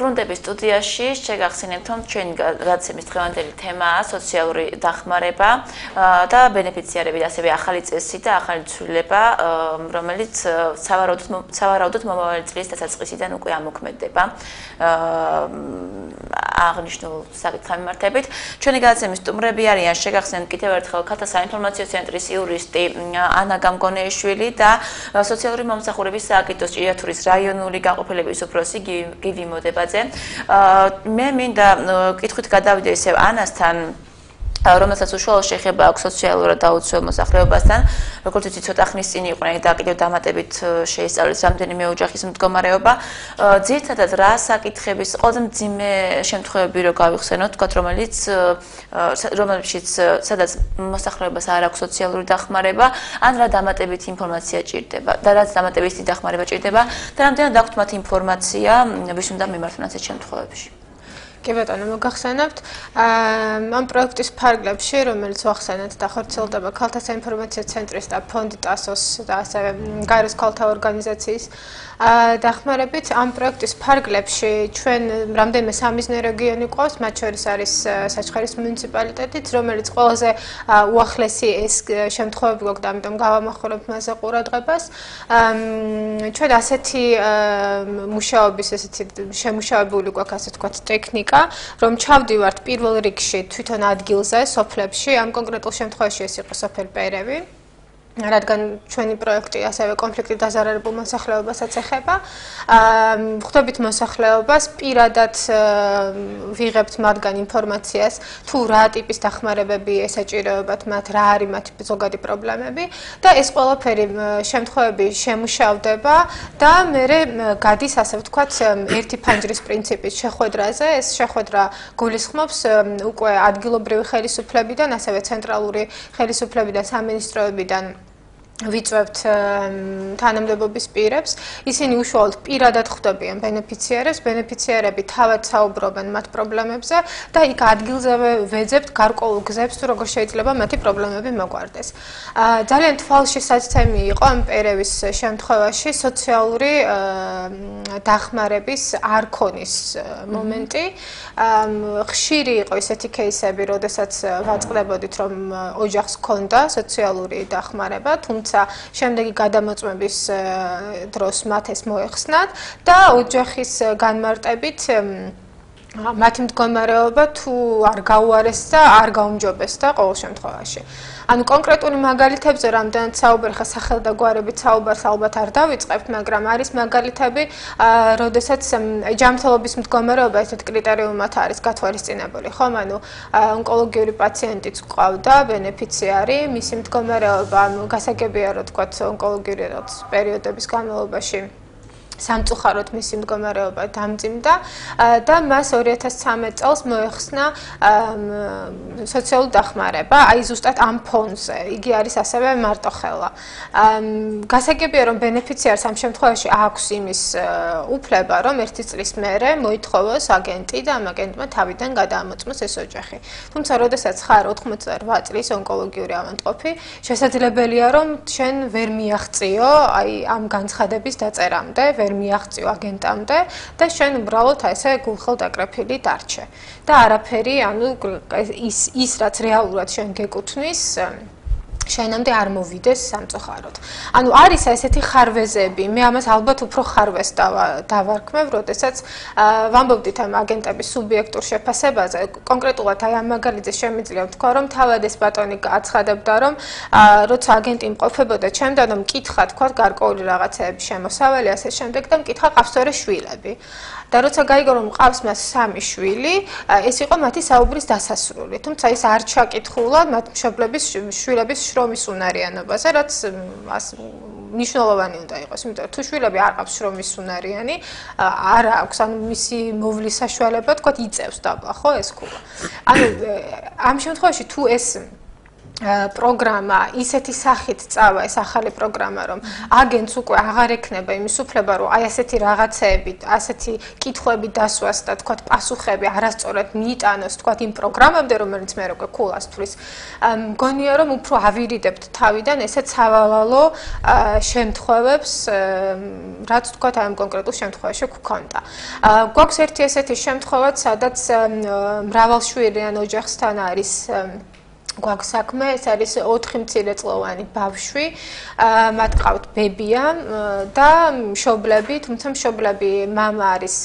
ბრუნდები სტუდიაში, შეგახსენებთ, რომ ჩვენი გადაცემის დღევანდელი თემაა სოციალური დახმარება და ბენეფიციარები, ასევე ახალი წესი და ახალი ცვლილება, რომელიც სავარაუდოდ მომავალი წლის დასაწყისიდან უკვე ამოქმედდება. აღნიშნულ საკითხთან მიმართებით. ჩვენი გადაცემის სტუმრები არიან შეგახსენებთ კიდევ ერთხელ ქალთა საინფორმაციო ცენტრის იურისტი ანა გამგონეიშვილი და სოციალური მომსახურების სააგენტოს ჭიათურის რაიონული გაყოფილების უფროსი გივი მოდებაძე. მე მინდა კითხვით გადავიდე ისევ ანასთან, რომელსაც უშუალო შეხება აქვს სოციალურად დაუცველ მოსახლეობასთან, როგორც ვიცით, ცოტა ხნის წინ იყვნენ და კიდევ დამატებით შეისწავლეს რამდენიმე ოჯახის მდგომარეობა. ძირითადად რა საკითხების ყველაზე მძიმე შემთხვევები რო გავიხსენოთ, თქვათ, რომელშიც სადაც მოსახლეობას არ აქვს სოციალური დახმარება, ან რა დამატებით ინფორმაცია ჭირდება და რაც დამატებითი დახმარება ჭირდება და რამდენად აქვთ მათ ინფორმაცია, ვის უნდა მიმართონ ასეთ შემთხვევებში. კი ბატონო, მოგახსენებთ, ამ პროექტის ფარგლებში, რომელიც ვახსენეთ და ხორციელდება ქალთა საინფორმაციო ცენტრის და ფონდ ტასოს და ასევე გაეროს ქალთა ორგანიზაციის დახმარებით, ამ პროექტის ფარგლებში ჩვენ რამდენიმე სამიზნე რეგიონი ყავს, მათ შორის არის საჩხერის მუნიციპალიტეტიც, რომელიც ყველაზე უახლესი ეს შემთხვევები გვაქვს და ამიტომ გავამახვილებთ მასზე ყურადღებას. ჩვენ ასეთი მუშაობის, ესეთი შემუშავებული გვაქვს, ასე ვთქვათ, ტექნიკა, რომ ჩავდივართ პირველ რიგში თვითონ ადგილზე, სოფლებში, ამ კონკრეტულ შემთხვევაში ეს იყო სოფელ პერევი. რადგან ჩვენი პროექტი ასევე კონფლიქტით დაზარალებულ მოსახლეობასაც ეხება. ხვდებით მოსახლეობას, პირადად ვიღებთ მათგან ინფორმაციას, თუ რა ტიპის დახმარებები ესაჭიროებათ მათ, რა არის მათი ზოგადი პრობლემები და ეს ყველაფერი შემთხვევები შემუშავდება და მერე გადის, ასე ვთქვათ, ერთი ფანჯრის პრინციპის შეხვედრაზე. ეს შეხვედრა გულისხმობს უკვე ადგილობრივი ხელისუფლებიდან, ასევე ცენტრალური ხელისუფლებიდან, სამინისტროებიდან ვიწვევთ თანამდებობის პირებს. ისინი უშუალოდ პირადად ხვდებიან ბენეფიციარებს, ბენეფიციარები თავად საუბრობენ მათ პრობლემებზე და იქ ადგილზევე ვეძებთ გარკვეულ გზებს, თუ როგორ შეიძლება მათი პრობლემები მოგვარდეს. ძალიან თვალშისაცემი იყო ამ პერევის შემთხვევაში სოციალური დახმარების არ ქონის მომენტი. ხშირი იყო ისეთი кейსები, როდესაც ვაწყდებოდით, რომ ოჯახს ჰქონდა სოციალური დახმარება, თუმცა შემდეგი გადამოწმების დროს მათ ეს მოეხსნათ და ოჯახის განმარტებით მათი მდგომარეობა თუ არ გაუარეს და არ გაუმჯობესდა ყოველ შემთხვევაში. ანუ კონკრეტული მაგალითებზე რამდენად საუბარი ხა სახელდაგვარებით საუბარს ალბათ არ დავიწყებთ, მაგრამ არის მაგალითები, როდესაც ჯანმრთელობის მდგომარეობა ესეთ კრიტერიუმად არის გათვალისწინებული, ხომ? ანუ ონკოლოგიური პაციენტიც ყავდა, ბენეფიციარი, მისი მდგომარეობა გასაგებია, რომ თქვათ, ონკოლოგიური პერიოდების განმავლობაში სამწუხაროდ მისი მდგომარეობა დამძიმდა და მას 2013 წელს მოეხსნა სოციალური დახმარება, აი ზუსტად ამ ფონზე. იგი არის ასევე მარტოხელა. გასაგებია, რომ ბენეფიციარს ამ შემთხვევაში აქვს იმის უფლება, რომ 1 წლის მერე მოითხოვოს აგენტი და ამ აგენტმა თავიდან გადაამოწმოს ეს ოჯახი. თუმცა, როდესაც ხარ 88 წლის ონკოლოგიური ავადმყოფი, შესაძლებელია, რომ შენ ვერ მიაღწიო აი ამ განცხადების დაწერამდე, მიაღწიო აგენტამდე და შენ უბრალოდ ესე გულხელდაკრეფილი დარჩე. და არაფერი, ანუ ის რაც რეალურად შენ გეკუთვნის, შენამდე არ მოვიდეს სამწუხაროდ. ანუ არის ესეთი ხარვეზები, მე ამას ალბათ უფრო ხარვეს დავარქმევ, როდესაც ვამბობდით ამ აგენტების სუბიექტურ შეფასებაზე, კონკრეტულად აი ამ მაგალითზე შემიძლია ვთქვა, რომ თავად ეს ბატონი აცხადებდა, რომ როცა აგენტი იმყოფებოდა ჩემთან, რომ მკითხა თქვა გარკვეული რაღაცეების შემოსავალი, ასე შემდეგ და მკითხა ყავს თორე შვილები. და როცა გაიგო რომ ყავს მას 3 შვილი, ეს იყო მათი საუბრის დასასრული. თუმცა ის არ ჩაკითხულა მათ მშობლების შვილების შრომის უნარიანობაზე, რაც მნიშვნელოვანი უნდა იყოს, იმიტომ რომ თუ შვილები არ ყავს შრომის უნარიანი, არ აქვს, ანუ მისი მოვლის საშუალება, თქვა, იწევს დაბლა, ხო, ეს ქულა. ანუ ამ შემთხვევაში თუ ეს პროგრამა ისეთი სახით წავა, ეს ახალი პროგრამა, რომ აგენტს უკვე აღარ ექნება იმის უფლება, რომ აი ასეთი რაღაცეები, ასეთი კითხვები დასვას და თქვა პასუხები არასწორად მიიტანოს, თქვა იმ პროგრამამდე, რომელიც მე უკვე ქულას თვლის. მგონია, რომ უფრო ავირიდებთ თავიდან ესეთ სავალალო შემთხვევებს, რაც თქვა ამ კონკრეტულ შემთხვევაში გქონდა. გვაქვს ერთი ესეთი შემთხვევაც, სადაც მრავალშვილიან ოჯახსთან არის გვაქვს საქმე, ეს არის 4 მცირეწლოვანი ბავშვი, მათ ყავთ ბებია და მშობლები, თუმცა მშობლები მამა არის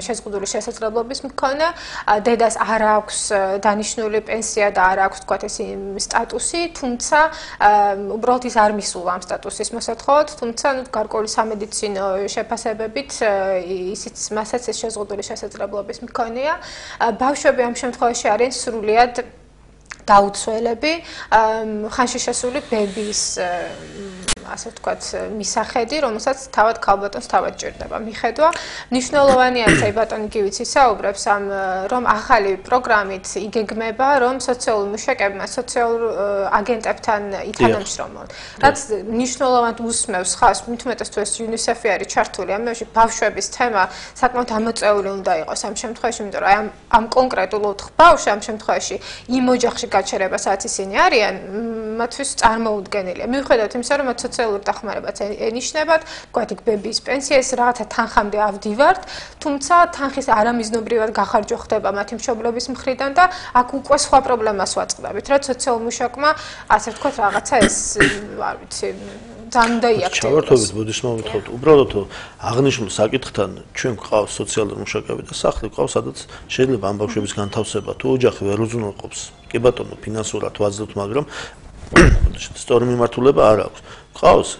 შეზღუდული შესაძლებლობის მქონე, დედას არ აქვს დანიშნული პენსია და არ აქვს თქვათ ეს სტატუსი, თუმცა უბრალოდ ის არ მისულა ამ სტატუსის მოსათხოვად, თუმცა გარკვეული სამედიცინო შეფასებებით ისიც მასაც ეს შეზღუდული შესაძლებლობის მქონეა. ბავშვები ამ შემთხვევაში არიან სრულიად დაუცველები, ხანში შესული ბებიის ასე ვთქვათ, მისახედი, რომელსაც თავად ქალბატონს თავად ჭირდება მიხედვა. მნიშვნელოვანია, აი ბატონი გივიცი საუბრებს ამ რომ ახალი პროგრამით იგეგმება, რომ სოციალურ მუშაკებმა სოციალურ აგენტებთან ითანამშრომლონ. რაც მნიშვნელოვნად უსმევს ხას, მithumetes თუ ეს UNICEF-ი არის ჩართული, ამაში ბავშვების თემა საკმაოდ ამოწეული უნდა იყოს ამ შემთხვევაში, იმიტომ რომ აი ამ კონკრეტულ 4 ბავშვს ამ შემთხვევაში იმ ოჯახში გაჩერება, სადაც ისინი არიან, მათთვის წარმოუდგენელია. მიუხედავად იმისა, რომ მათ სოციალურ დახმარებაც ენიშნებათ, თქვათ იქ ბებიის პენსია, ეს რაღაცა თანხამდე ავდივართ, თუმცა თანხის არამიზნობრივად გახარჯვა ხდება მათი მშობლების მხრიდან და აქ უკვე სხვა პრობლემას ვაწყდებით, რაც სოციალურ მუშაკმა, ასე ვთქვათ, რაღაცა ეს, არ ვიცი, ძალიან უნდა იაქტიუროს. ჩავართობით ბუდისტმა ვითხოვთ, უბრალოდ აღნიშნულ საკითხთან ჩვენ გვყავს სოციალური მუშაკები და სახლი გვყავს, სადაც შეიძლება ამ ბავშვების განთავსება თუ ოჯახი ვერ უზრუნველყოფს. კი ბატონო, ფინანსურად ვაძლევთ, მაგრამ სწორი მიმართულება არ აქვს. ყავს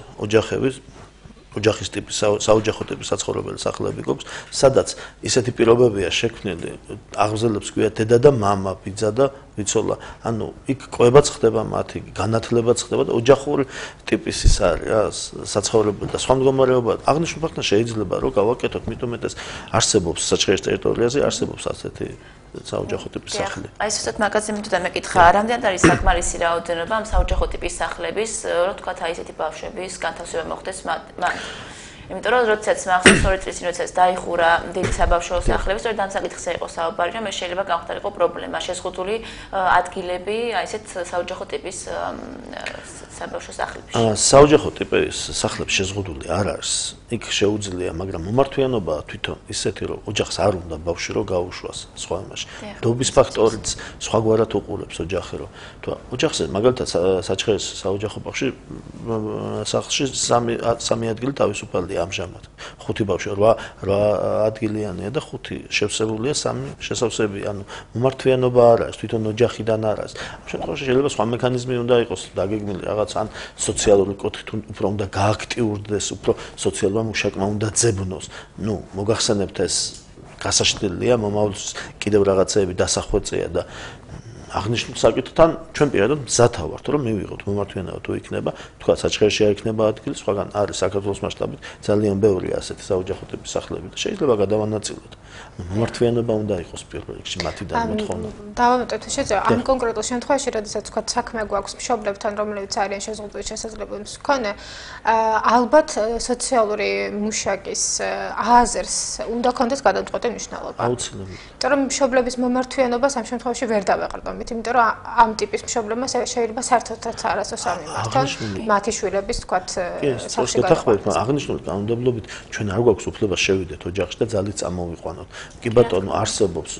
ოჯახის ტიპის საოჯახო ტიპის საცხოვრებელი სახლები გვაქვს, სადაც ისეთი პირობებია შექმნილი, აღზელებს გვია დედა და მამა, ბიძა და ვიცოლა. ანუ იქ ყვებაც ხდება მათი, განათლებაც ხდება და ოჯახური ტიპის ის არის, საცხოვრებელი და სხვა მდგომარეობა. აღნიშნულ ფაქტს შეიძლება რომ გავაკეთოთ, მithumetes არსებობს საჩხერის ტერიტორიაზე არსებობს ასეთი საოჯახო ტიპის სახლი. აი ესეც მაგაზე მინდოდა მეკითხა, რამდენად არის საკმარისი რაოდენობა ამ საოჯახო ტიპის სახლების, რომ თქვათ აი ესეთი ბავშვების განთავსება მოხდეს იმიტომ რომ როდესაც მახსოვს 2 წლის წინ როდესაც დაიხურა დიდი საბავშვო სახლები, სწორედ ამ საკითხზე იყო საუბარი, რომ ეს შეიძლება გამხდარიყო პრობლემა, შეზღუდული ადგილები აი ესეთ საოჯახო ტიპის საბავშვო სახლებში. საოჯახო ტიპის სახლებში შეზღუდული არ არის. იქ შეუძლია, მაგრამ მომართვიანობა თვითონ ისეთი, რომ ოჯახს არ უნდა ბავშვი რო გაუშვას სხვა იმაში. დობის ფაქტორიც სხვაგვარად უყურებს ოჯახი, რომ თუ ოჯახზე მაგალითად საჩხერის საოჯახო სახლში 3 ადგილი თავისუფალია ამჟამად. 5 ბავშვი 8 ადგილიანია და 5 შევსებულია 3 შესავსები, ანუ მომართვიანობა არ არის, თვითონ ოჯახიდან არ არის. ამ შემთხვევაში შეიძლება სხვა მექანიზმი უნდა იყოს დაგეგმილი რაღაც ან სოციალური კუთხით უფრო უნდა გააქტიურდეს, უფრო სოციალურმა მუშაკმა უნდა ძებნოს. ნუ მოგახსენებთ ეს გასაშლელია, მომავალს კიდევ რაღაცეები დასახვეწეა და აღნიშნულ საკითხთან ჩვენ პირადად მზათა ვართ, რომ მივიღოთ მომართვიანობა თუ იქნება, თქვა საჩხერში არ იქნება ადგილი, სხვაგან არის საქართველოს მასშტაბით ძალიან ბევრი ასეთი საოჯახო ტიპის სახლები და შეიძლება გადავანაწილოთ. მომართვიანობა უნდა იყოს პირველ რიგში მათიდან მოთხოვნა. დავამატებთ შეიძლება ამ კონკრეტულ შემთხვევაში, როდესაც თქვა საქმე გვაქვს მშობლებთან, რომლებიც არიან შეზღუდული შესაძლებლობის მქონე, ალბათ სოციალური მუშაკის აზერს უნდა კონდეს გადამწყვეტი მნიშვნელობა. აუცილებლად. იმიტომ რომ მშობლების მომართვიანობას ამ შემთხვევაში ვერ დავეყრდნობით, იმიტომ რომ ამ ტიპის მშობლებმა შეიძლება საერთოდაც არასდროს არ მიმართონ მათი შვილების თქვათ სახლში გადაყვანა. აღნიშნული კანონმდებლობით ჩვენ არ გვაქვს უფლება შევიდეთ ოჯახში და ძალით წამოვიყვანოთ. კი ბატონო, არსებობს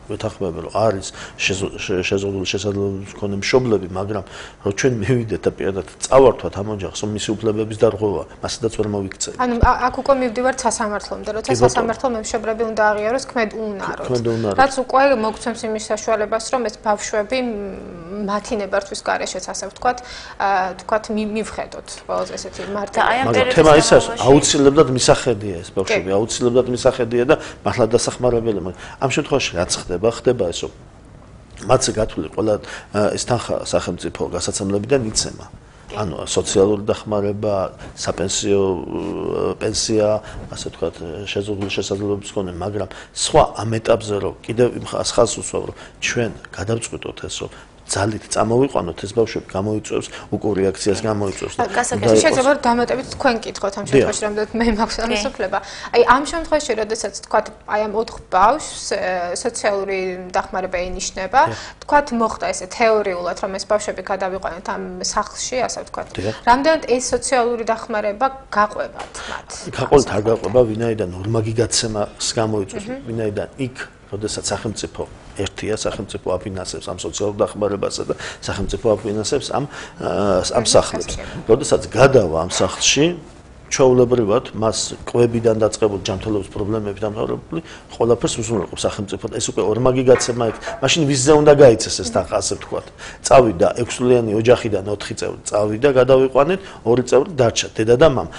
ვეთანხმები რომ არის შეზღუდული შესაძლებლობის მქონე მშობლები, მაგრამ რომ ჩვენ მივიდეთ და პირადად წავართვათ ამ ოჯახს, რომ მისი უფლებების დარღვევა მასადაც ვერ მოვიქცეთ. ანუ აქ უკვე მივდივართ სასამართლომდე, როცა სასამართლომ მშობლები უნდა აღიაროს ქმედუნაროდ. რაც უკვე მოგცემს იმის საშუალებას, რომ ეს ბავშვები მათი ნებართვის გარეშეც ასე ვთქვათ, მივხედოთ ყველაზე ესეთი მარტივი. მაგრამ თემა ის არის, აუცილებლად მისახედია ეს ბავშვები, აუცილებლად მისახედია და მართლა დასახმარებელი, მაგრამ ამ შემთხვევაში რაც ხდება ეს რომ მათზე გათვლილი ყველა ეს თანხა სახელმწიფო გასაცემლებიდან იცემა. ანუ სოციალური დახმარება, საპენსიო პენსია, ასე ვთქვათ, შეზღუდული შესაძლებლობის მქონე, მაგრამ სხვა ამ ეტაპზე რომ კიდევ იმ ხალხს უსვამ რომ ჩვენ გადავწყვიტოთ ეს რომ ძალით წამოვიყვანოთ ეს ბავშვები გამოიწვევს უკუ რეაქციას გამოიწვევს. შეიძლება რომ დამატებით თქვენ კითხოთ ამ შემთხვევაში, რამდენად მე მაქვს ამის უფლება. აი ამ შემთხვევაში, როდესაც თქვათ, აი ამ 4 ბავშვს სოციალური დახმარება ენიშნება, თქვათ, მოხდა ესე თეორიულად, რომ ეს ბავშვები გადავიყვანოთ ამ სახლში, ასე ვთქვათ. რამდენად ეს სოციალური დახმარება გაყვებათ მათ? გაყოლთ არ გაყვება, ვინაიდან ორმაგი გაცემას გამოიწვევს, ვინაიდან იქ როდესაც სახელმწიფო ერთია, სახელმწიფო აფინანსებს ამ სოციალურ დახმარებასა და სახელმწიფო აფინანსებს ამ სახლებს. როდესაც გადავა ამ სახლში, ჩვეულებრივად მას კვებიდან დაწყებული ჯანმრთელობის პრობლემებით დამთავრებული ყველაფერს უზრუნველყოფს სახელმწიფო. ეს უკვე ორმაგი გაცემა იქ. მაშინ ვიზზე უნდა გაიცეს ეს თანხა, ასე ვთქვათ. წავიდა 6-წლიანი ოჯახიდან 4 წევრი, წავიდა, გადავიყვანეთ, 2 წევრი დარჩა, დედა და მამა.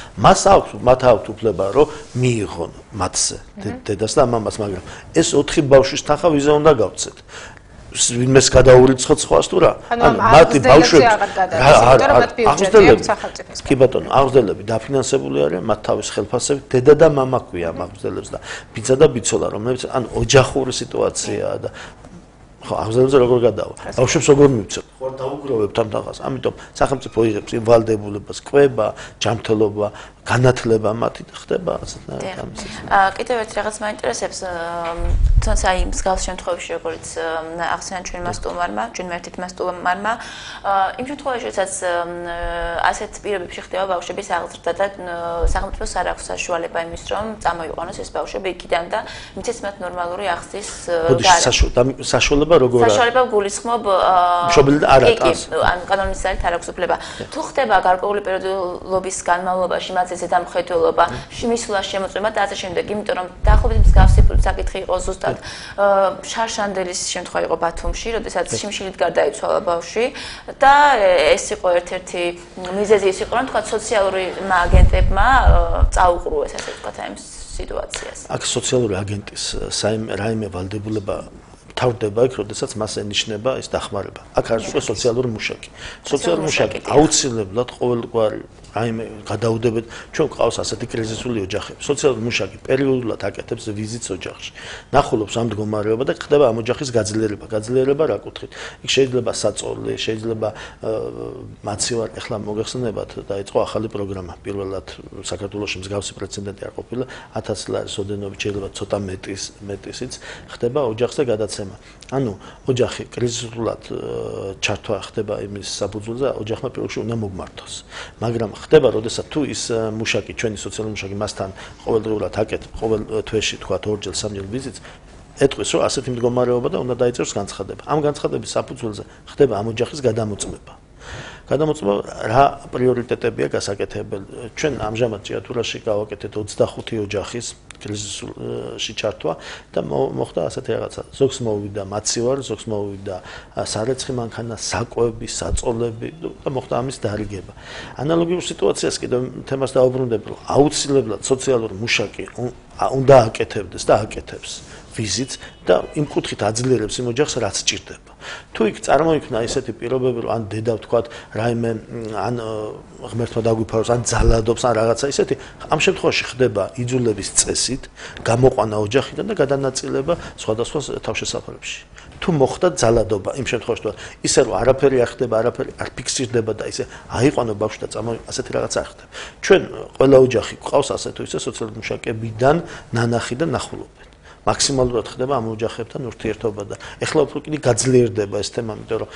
მათ აქვთ უფლება, რომ მიიღონ მათზე, დედას და მამას, მაგრამ ეს 4 ბავშვის თანხა ვიზზე უნდა გავცეთ. ვინმეს გადაურიცხოთ სხვას თუ რა? ანუ მათი ბავშვები კი ბატონო, აღზრდელები დაფინანსებული არიან მათ თავის ხელფასებით, დედა და მამა ქვია ამ აღზრდელებს და ბიძა და ბიცოლა, რომლებიც ანუ ოჯახური სიტუაციაა და ხო, აღზრდელებზე როგორ გადავა? ბავშვებს როგორ მივცემ? ხო, დაუგროვებთ ამ თანხას. ამიტომ სახელმწიფო იღებს იმ ვალდებულებას, კვება, ჯანმრთელობა, განათლება მათი და ხდება ასეთნაირად ამის. კიდევ ერთ რაღაც მაინტერესებს, თუნდაც აი მსგავს შემთხვევაში, როგორც ახსენა ჩვენმა სტუმარმა, ჩვენმა ერთ-ერთმა სტუმარმა, იმ შემთხვევაში, როდესაც ასეთ პირობებში ხდება ბავშვების აღზრდა და სახელმწიფოს არ აქვს საშუალება იმის, რომ წამოიყვანოს ეს ბავშვები იქიდან და მიცეს მათ ნორმალური აღზრდის გარეშე. საშუალება როგორ არის? საშუალება გულისხმობ მშობელი და არ აქვს. ანუ კანონის ძალით არ აქვს უფლება. თუ ხდება გარკვეული პერიოდულობის განმავლობაში მათზე ინფორმაციაზე დამხედველობა, მისვლა შემოწმება და ასე შემდეგ, იმიტომ რომ დაახლოებით მსგავსი საკითხი იყო ზუსტად შარშანდელის შემთხვევა იყო ბათუმში, როდესაც შიმშილით გარდაიცვალა ბავშვი და ეს იყო ერთ-ერთი მიზეზი ის იყო, რომ თქვა სოციალური აგენტებმა წაუყრუეს ასე ვთქვათ ამ სიტუაციას. აქ სოციალური აგენტის რაიმე ვალდებულება თავდება იქ, როდესაც მას ენიშნება ეს დახმარება. აქ არის უკვე სოციალური მუშაკი. სოციალური მუშაკი აუცილებლად ყოველგვარი რაიმე გადაუდებად ჩვენ ყავს ასეთი კრიზისული ოჯახები. სოციალური მუშაკი პერიოდულად აკეთებს ვიზიტს ოჯახში. ნახულობს ამ მდგომარეობა და ხდება ამ ოჯახის გაძლიერება. გაძლიერება რა კუთხით? იქ შეიძლება საწოლი, შეიძლება მაცივარ, ეხლა მოგეხსენებათ, დაიწყო ახალი პროგრამა. პირველად საქართველოში მსგავსი პრეცედენტი არ ყოფილა, 1000 ლარის ოდენობით შეიძლება ცოტა მეტისიც ხდება ოჯახზე გადაცემა. ანუ ოჯახი კრიზისულად ჩართვა ხდება იმის საფუძველზე, ოჯახმა პირველში უნდა მოგმართოს. მაგრამ ხდება, როდესაც თუ ის მუშაკი, ჩვენი სოციალური მუშაკი მასთან ყოველდღიურად აკეთებს, ყოველ თვეში თქვა ორჯერ, სამჯერ ვიზიტს, ეთქვის, რომ ასეთი მდგომარეობა და უნდა დაიწეროს განცხადება. ამ განცხადების საფუძველზე ხდება ამ ოჯახის გადამოწმება. გადამოწმება რა პრიორიტეტებია გასაკეთებელი. ჩვენ ამჟამად ჭიათურაში გავაკეთეთ 25 ოჯახის კრიზისში ჩართვა და მოხდა ასეთი რაღაცა. ზოგს მოვიდა მაცივარი, ზოგს მოვიდა სარეცხი მანქანა, საკვები, საწოლები და მოხდა ამის დარიგება. ანალოგიურ სიტუაციას კიდევ თემას დავუბრუნდები, რომ აუცილებლად სოციალური მუშაკი უნდა აკეთებდეს და აკეთებს ვიზიტს და იმ კუთხით აძლიერებს იმ ოჯახს, რაც ჭირდება. თუ იქ წარმოიქმნა ესეთი პირობები, რომ ან დედა ვთქვათ, რაიმე ან ღმერთმა დაგვიფაროს, ან ძალადობს, ან რაღაცა ისეთი, ამ შემთხვევაში ხდება იძულების წესით გამოყვანა ოჯახიდან და გადანაწილება სხვადასხვა თავშესაფრებში. თუ მოხდა ძალადობა, იმ შემთხვევაში თქვა, ისე რომ არაფერი არ ხდება, არაფერი არ ფიქსირდება და ისე აიყვანო ბავშვი და წამოიღო, ასეთი რაღაც არ ხდება. ჩვენ ყველა ოჯახი გვყავს ასე თუ ისე სოციალური მუშაკებიდან ნანახი და ნახულობენ. მაქსიმალურად ხდება ამ ოჯახებთან ურთიერთობა და ეხლა უფრო კიდე გაძლიერდება ეს თემა, იმიტომ რომ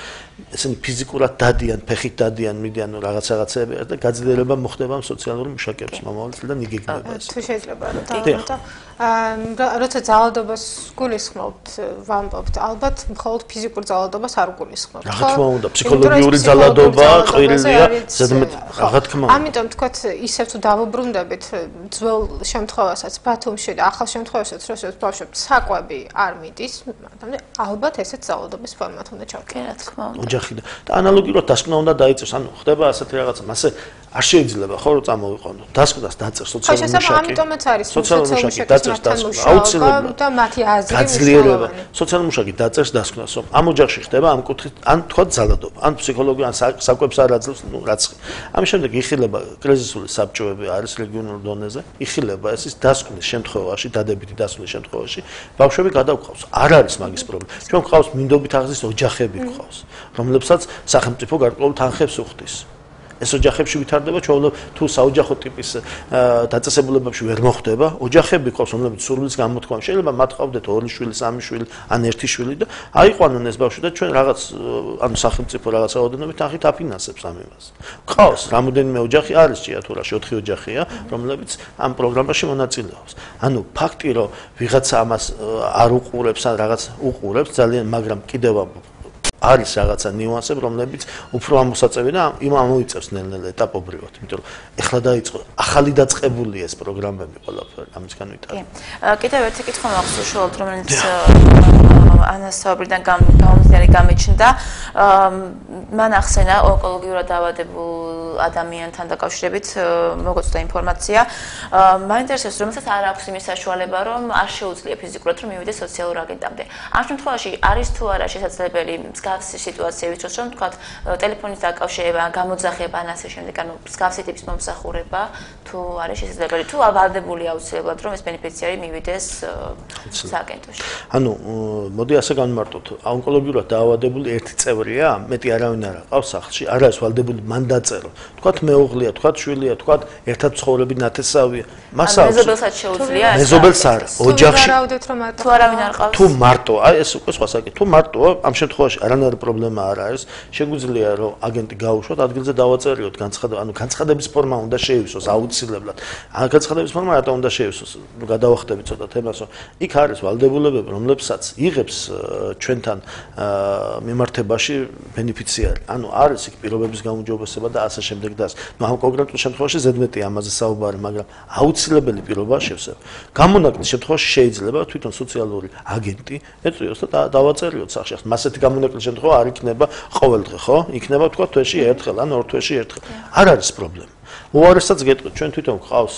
ესენი ფიზიკურად დადიან, ფეხით დადიან, მიდიან რაღაცეები და გაძლიერება მოხდება ამ სოციალური მუშაკების მომავალი წლიდან იგეგმება ეს. თუ შეიძლება რომ დავამატო, როცა ძალადობას გულისხმობთ, ვამბობთ, ალბათ მხოლოდ ფიზიკურ ძალადობას არ გულისხმობთ. რა თქმა უნდა, ფსიქოლოგიური ძალადობა ყირილია, ზედმეტ რა თქმა უნდა. ამიტომ თქვათ, ისევ თუ დავუბრუნდებით ძველ შემთხვევასაც ბათუმში და ახალ შემთხვევასაც, როდესაც ბავშვი საკვები არ მიდის, ალბათ ესეც ძალადობის ფორმად უნდა ჩავკეროთ. რა თქმა უნდა. ოჯახიდან და ანალოგიურად დასკვნა უნდა დაიწეროს, ანუ ხდება ასეთი რაღაცა, მასე არ შეიძლება ხო რომ წამოვიყვანო. დასკვნას დაწერს სოციალური მუშაკი. ამიტომაც არის სოციალური მუშაკი დაწერს დასკვნა. აუცილებლად და მათი აზრი გაძლიერება. სოციალური მუშაკი დაწერს დასკვნას, რომ ამ ოჯახში ხდება ამ კუთხით, ან თქვა ძალადობა, ან ფსიქოლოგია, ან საკვებს არ აძლევს, ნუ რაც. ამის შემდეგ იხილება კრიზისული საბჭოები არის რეგიონულ დონეზე, იხილება ეს ის დასკვნის შემთხვევაში, დადებითი დასკვნის შემთხვევაში ბავშვები გადავყავს. არ არის მაგის პრობლემა. ჩვენ გვყავს მინდობით აღზის ოჯახები გვყავს, რომლებსაც სახელმწიფო გარკვეულ თანხებს უხდის. ეს ოჯახებში ვითარდება ჩვეულებრივ თუ საოჯახო ტიპის დაწესებულებებში ვერ მოხდება, ოჯახები ყავს, რომლებიც სურვილის გამოთქვა შეიძლება მათ ყავდეთ 2 შვილი, 3 შვილი, ან 1 შვილი და აიყვანონ ეს ბავშვი და ჩვენ რაღაც ანუ სახელმწიფო რაღაცა ოდენობით თანხით აფინანსებს ამ იმას. ყავს რამოდენიმე ოჯახი არის ჭიათურაში, 4 ოჯახია, რომლებიც ამ პროგრამაში მონაწილეობს. ანუ ფაქტი რომ ვიღაცა ამას არ უყურებს ან რაღაც უყურებს ძალიან, მაგრამ კიდევ არის რაღაცა ნიუანსები, რომლებიც უფრო ამოსაწევი და იმ ამოიწევს ნელ-ნელა ეტაპობრივად, იმიტომ რომ ეხლა დაიწყო ახალი დაწყებული ეს პროგრამები ყველაფერი, ამისგან ვიტარებ. კიდევ ერთი კითხვა მაქვს უშუალოდ, რომელიც ანას საუბრიდან გამომდინარე გამიჩნდა. მან ახსენა ონკოლოგიურად დაავადებულ ადამიანთან დაკავშირებით მოგოწოდა ინფორმაცია. მაინტერესებს, რომელსაც არ აქვს იმის საშუალება, რომ არ შეუძლია ფიზიკურად რომ მივიდეს სოციალურ აგენტამდე. ამ შემთხვევაში არის თუ არა შესაძლებელი მსგავსი სიტუაციები, რომ თქვა ტელეფონის დაკავშირება, გამოძახება, ან ასე შემდეგ, ანუ მსგავსი ტიპის მომსახურება, თუ არის შესაძლებელი, თუ ვალდებული აუცილებლად რომ ეს ბენეფიციარი მივიდეს სააგენტოში. ანუ მოდი ასე განმარტოთ, ონკოლოგიურად დაავადებული ერთი წევრია, მეტი არავინ არ ყავს სახლში, არ არის ვალდებული მან დაწერო. თქვათ მეუღლეა, თქვათ შვილია, თქვათ ერთად ცხოვრები ნათესავია. მას აქვს. მეზობელსაც შეუძლია ეს. მეზობელს არა, ოჯახში. ვარაუდეთ რომ თუ არავინ არ ყავს. თუ მარტო, აი ეს უკვე სხვა საკითხი. თუ მარტოა, ამ შემთხვევაში არანაირ არანაირი პრობლემა არ არის. შეგვიძლია რომ აგენტი გაუშვათ, ადგილზე დავაწერიოთ განცხადება, ანუ განცხადების ფორმა უნდა შეივსოს აუცილებლად. განცხადების ფორმა რატომ უნდა შეივსოს? გადავახტები ცოტა თემას, რომ იქ არის ვალდებულებები, რომლებსაც იღებს ჩვენთან მიმართებაში ბენეფიციარი. ანუ არის იქ პირობების გაუმჯობესება და ასე შემდეგ და ასე. ნუ ამ კონკრეტულ შემთხვევაში ზედმეტია ამაზე საუბარი, მაგრამ აუცილებელი პირობაა შევსება. გამონაკლისის შემთხვევაში შეიძლება თვითონ სოციალური აგენტი ეწვიოს და დავაწერიოთ სახში. მასეთი გამონაკლისის შემთხვევა არ იქნება ყოველდღე, ხო? იქნება თქვა თვეში ერთხელ ან ორ თვეში ერთხელ. არ არის პრობლემა. უარესაც გეტყვით, ჩვენ თვითონ გვყავს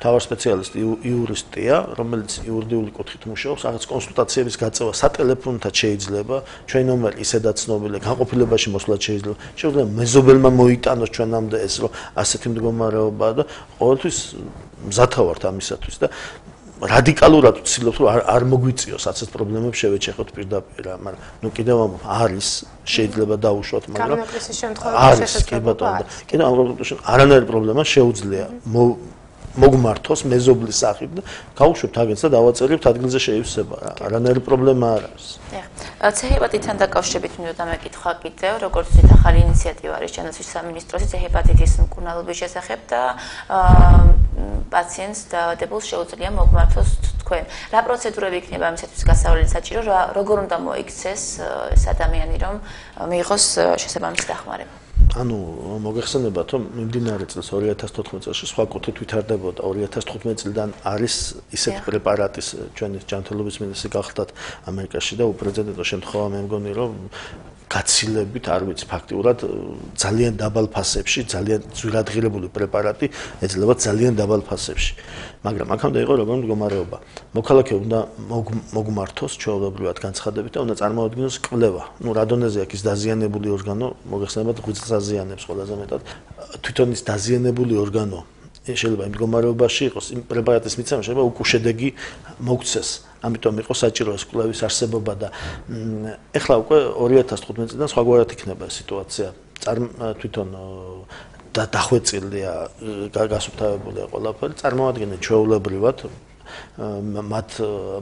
თავარ სპეციალისტი იურისტია, რომელიც იურიდიული კუთხით მუშაობს, რაღაც კონსულტაციების გაწევა სატელეფონთან შეიძლება, ჩვენი ნომერი ისედაც ცნობილია, განყოფილებაში მოსვლაც შეიძლება. შეგვიძლია მეზობელმა მოიტანოს ჩვენამდე ეს, რომ ასეთი მდგომარეობაა და ყოველთვის მზათავართ ამისათვის და რადიკალურად ვცდილობთ, რომ არ მოგვიწიოს ასეთ პრობლემებს შევეჩეხოთ პირდაპირ, მაგრამ ნუ კიდევ არის შეიძლება დაუშვათ, მაგრამ გამონაკლისის შემთხვევაში შესაძლებლობა არის. კიდევ ამ პრობლემაში არანაირი პრობლემა შეუძლია მოგმართოს მეზობლის სახით და გავუშვებთ აგენტს და დავაწერიებთ ადგილზე შეივსება. არანაირი პრობლემა არ არის. ცეჰეპატიტთან დაკავშირებით მინდოდა მეკითხვა კიდევ, როგორც ვთქვით, ახალი ინიციატივა არის ჩანაცვლის სამინისტროში ცეჰეპატიტის მკურნალობის შესახებ და პაციენტს დაავადებულს შეუძლია მოგმართოს თქვენ. რა პროცედურები იქნება ამისათვის გასავლელი საჭირო, როგორ უნდა მოიქცეს ეს ადამიანი, რომ მიიღოს შესაბამისი დახმარება? ანუ მოგეხსენებათ, რომ მიმდინარე წელს 2014 წელს სხვა კუთხით ვითარდებოდა 2015 წლიდან არის ისეთი პრეპარატის ჩვენი ჯანმრთელობის მინისტრი გახდათ ამერიკაში და უპრეცედენტო შემთხვევა მე მგონი რომ გაცილებით არ ვიცი ფაქტიურად ძალიან დაბალ ფასებში ძალიან ძვირადღირებული პრეპარატი ეძლევა ძალიან დაბალ ფასებში მაგრამ აქამდე იყო როგორი მდგომარეობა მოქალაქე უნდა მოგმართოს ჩვეულებრივად განცხადებით და უნდა წარმოადგინოს კვლევა ნუ რა დონეზე აქვს ის დაზიანებული ორგანო მოგეხსენებათ ღვიძლს აზიანებს ყველაზე მეტად თვითონ ის დაზიანებული ორგანო შეიძლება იმ მდგომარეობაში იყოს იმ პრეპარატის მიცემა შეიძლება უკუშედეგი მოგცეს ამიტომ იყო საჭირო ეს კვლევის არსებობა და ეხლა უკვე 2015 წლიდან სხვაგვარად იქნება სიტუაცია თვითონ დახვეწილია გასუფთავებულია ყველაფერი წარმოადგენენ ჩვეულებრივად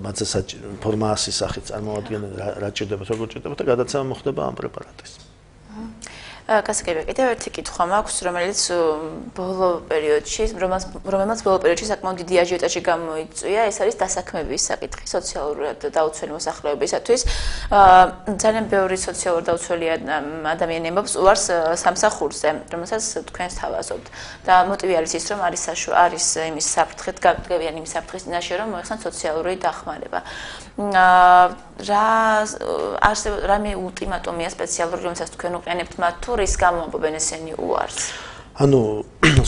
მათზე საჭირო ინფორმაციის სახით წარმოადგენენ რა ჭირდება როგორ ჭირდება და გადაცემა მოხდება ამ პრეპარატის გასაგებია კიდევ ერთი კითხვა მაქვს რომელიც ბოლო პერიოდში რომელმაც ბოლო პერიოდში საკმაოდ დიდი აჟიოტაჟი გამოიწვია ეს არის დასაქმების საკითხი სოციალურად დაუცველი მოსახლეობისათვის ძალიან ბევრი სოციალურად დაუცველი ადამიანი ემბობს უარს სამსახურზე რომელსაც თქვენ სთავაზობთ და მოტივი არის ის რომ არის იმის საფრთხით გაგებიან იმის საფრთხის წინაშე რომ მოეხსნათ სოციალური დახმარება რამე ულტიმატუმია სპეციალური რომელსაც თქვენ უყენებთ მათ თუ რის გამო ამბობენ ესენი უარს ანუ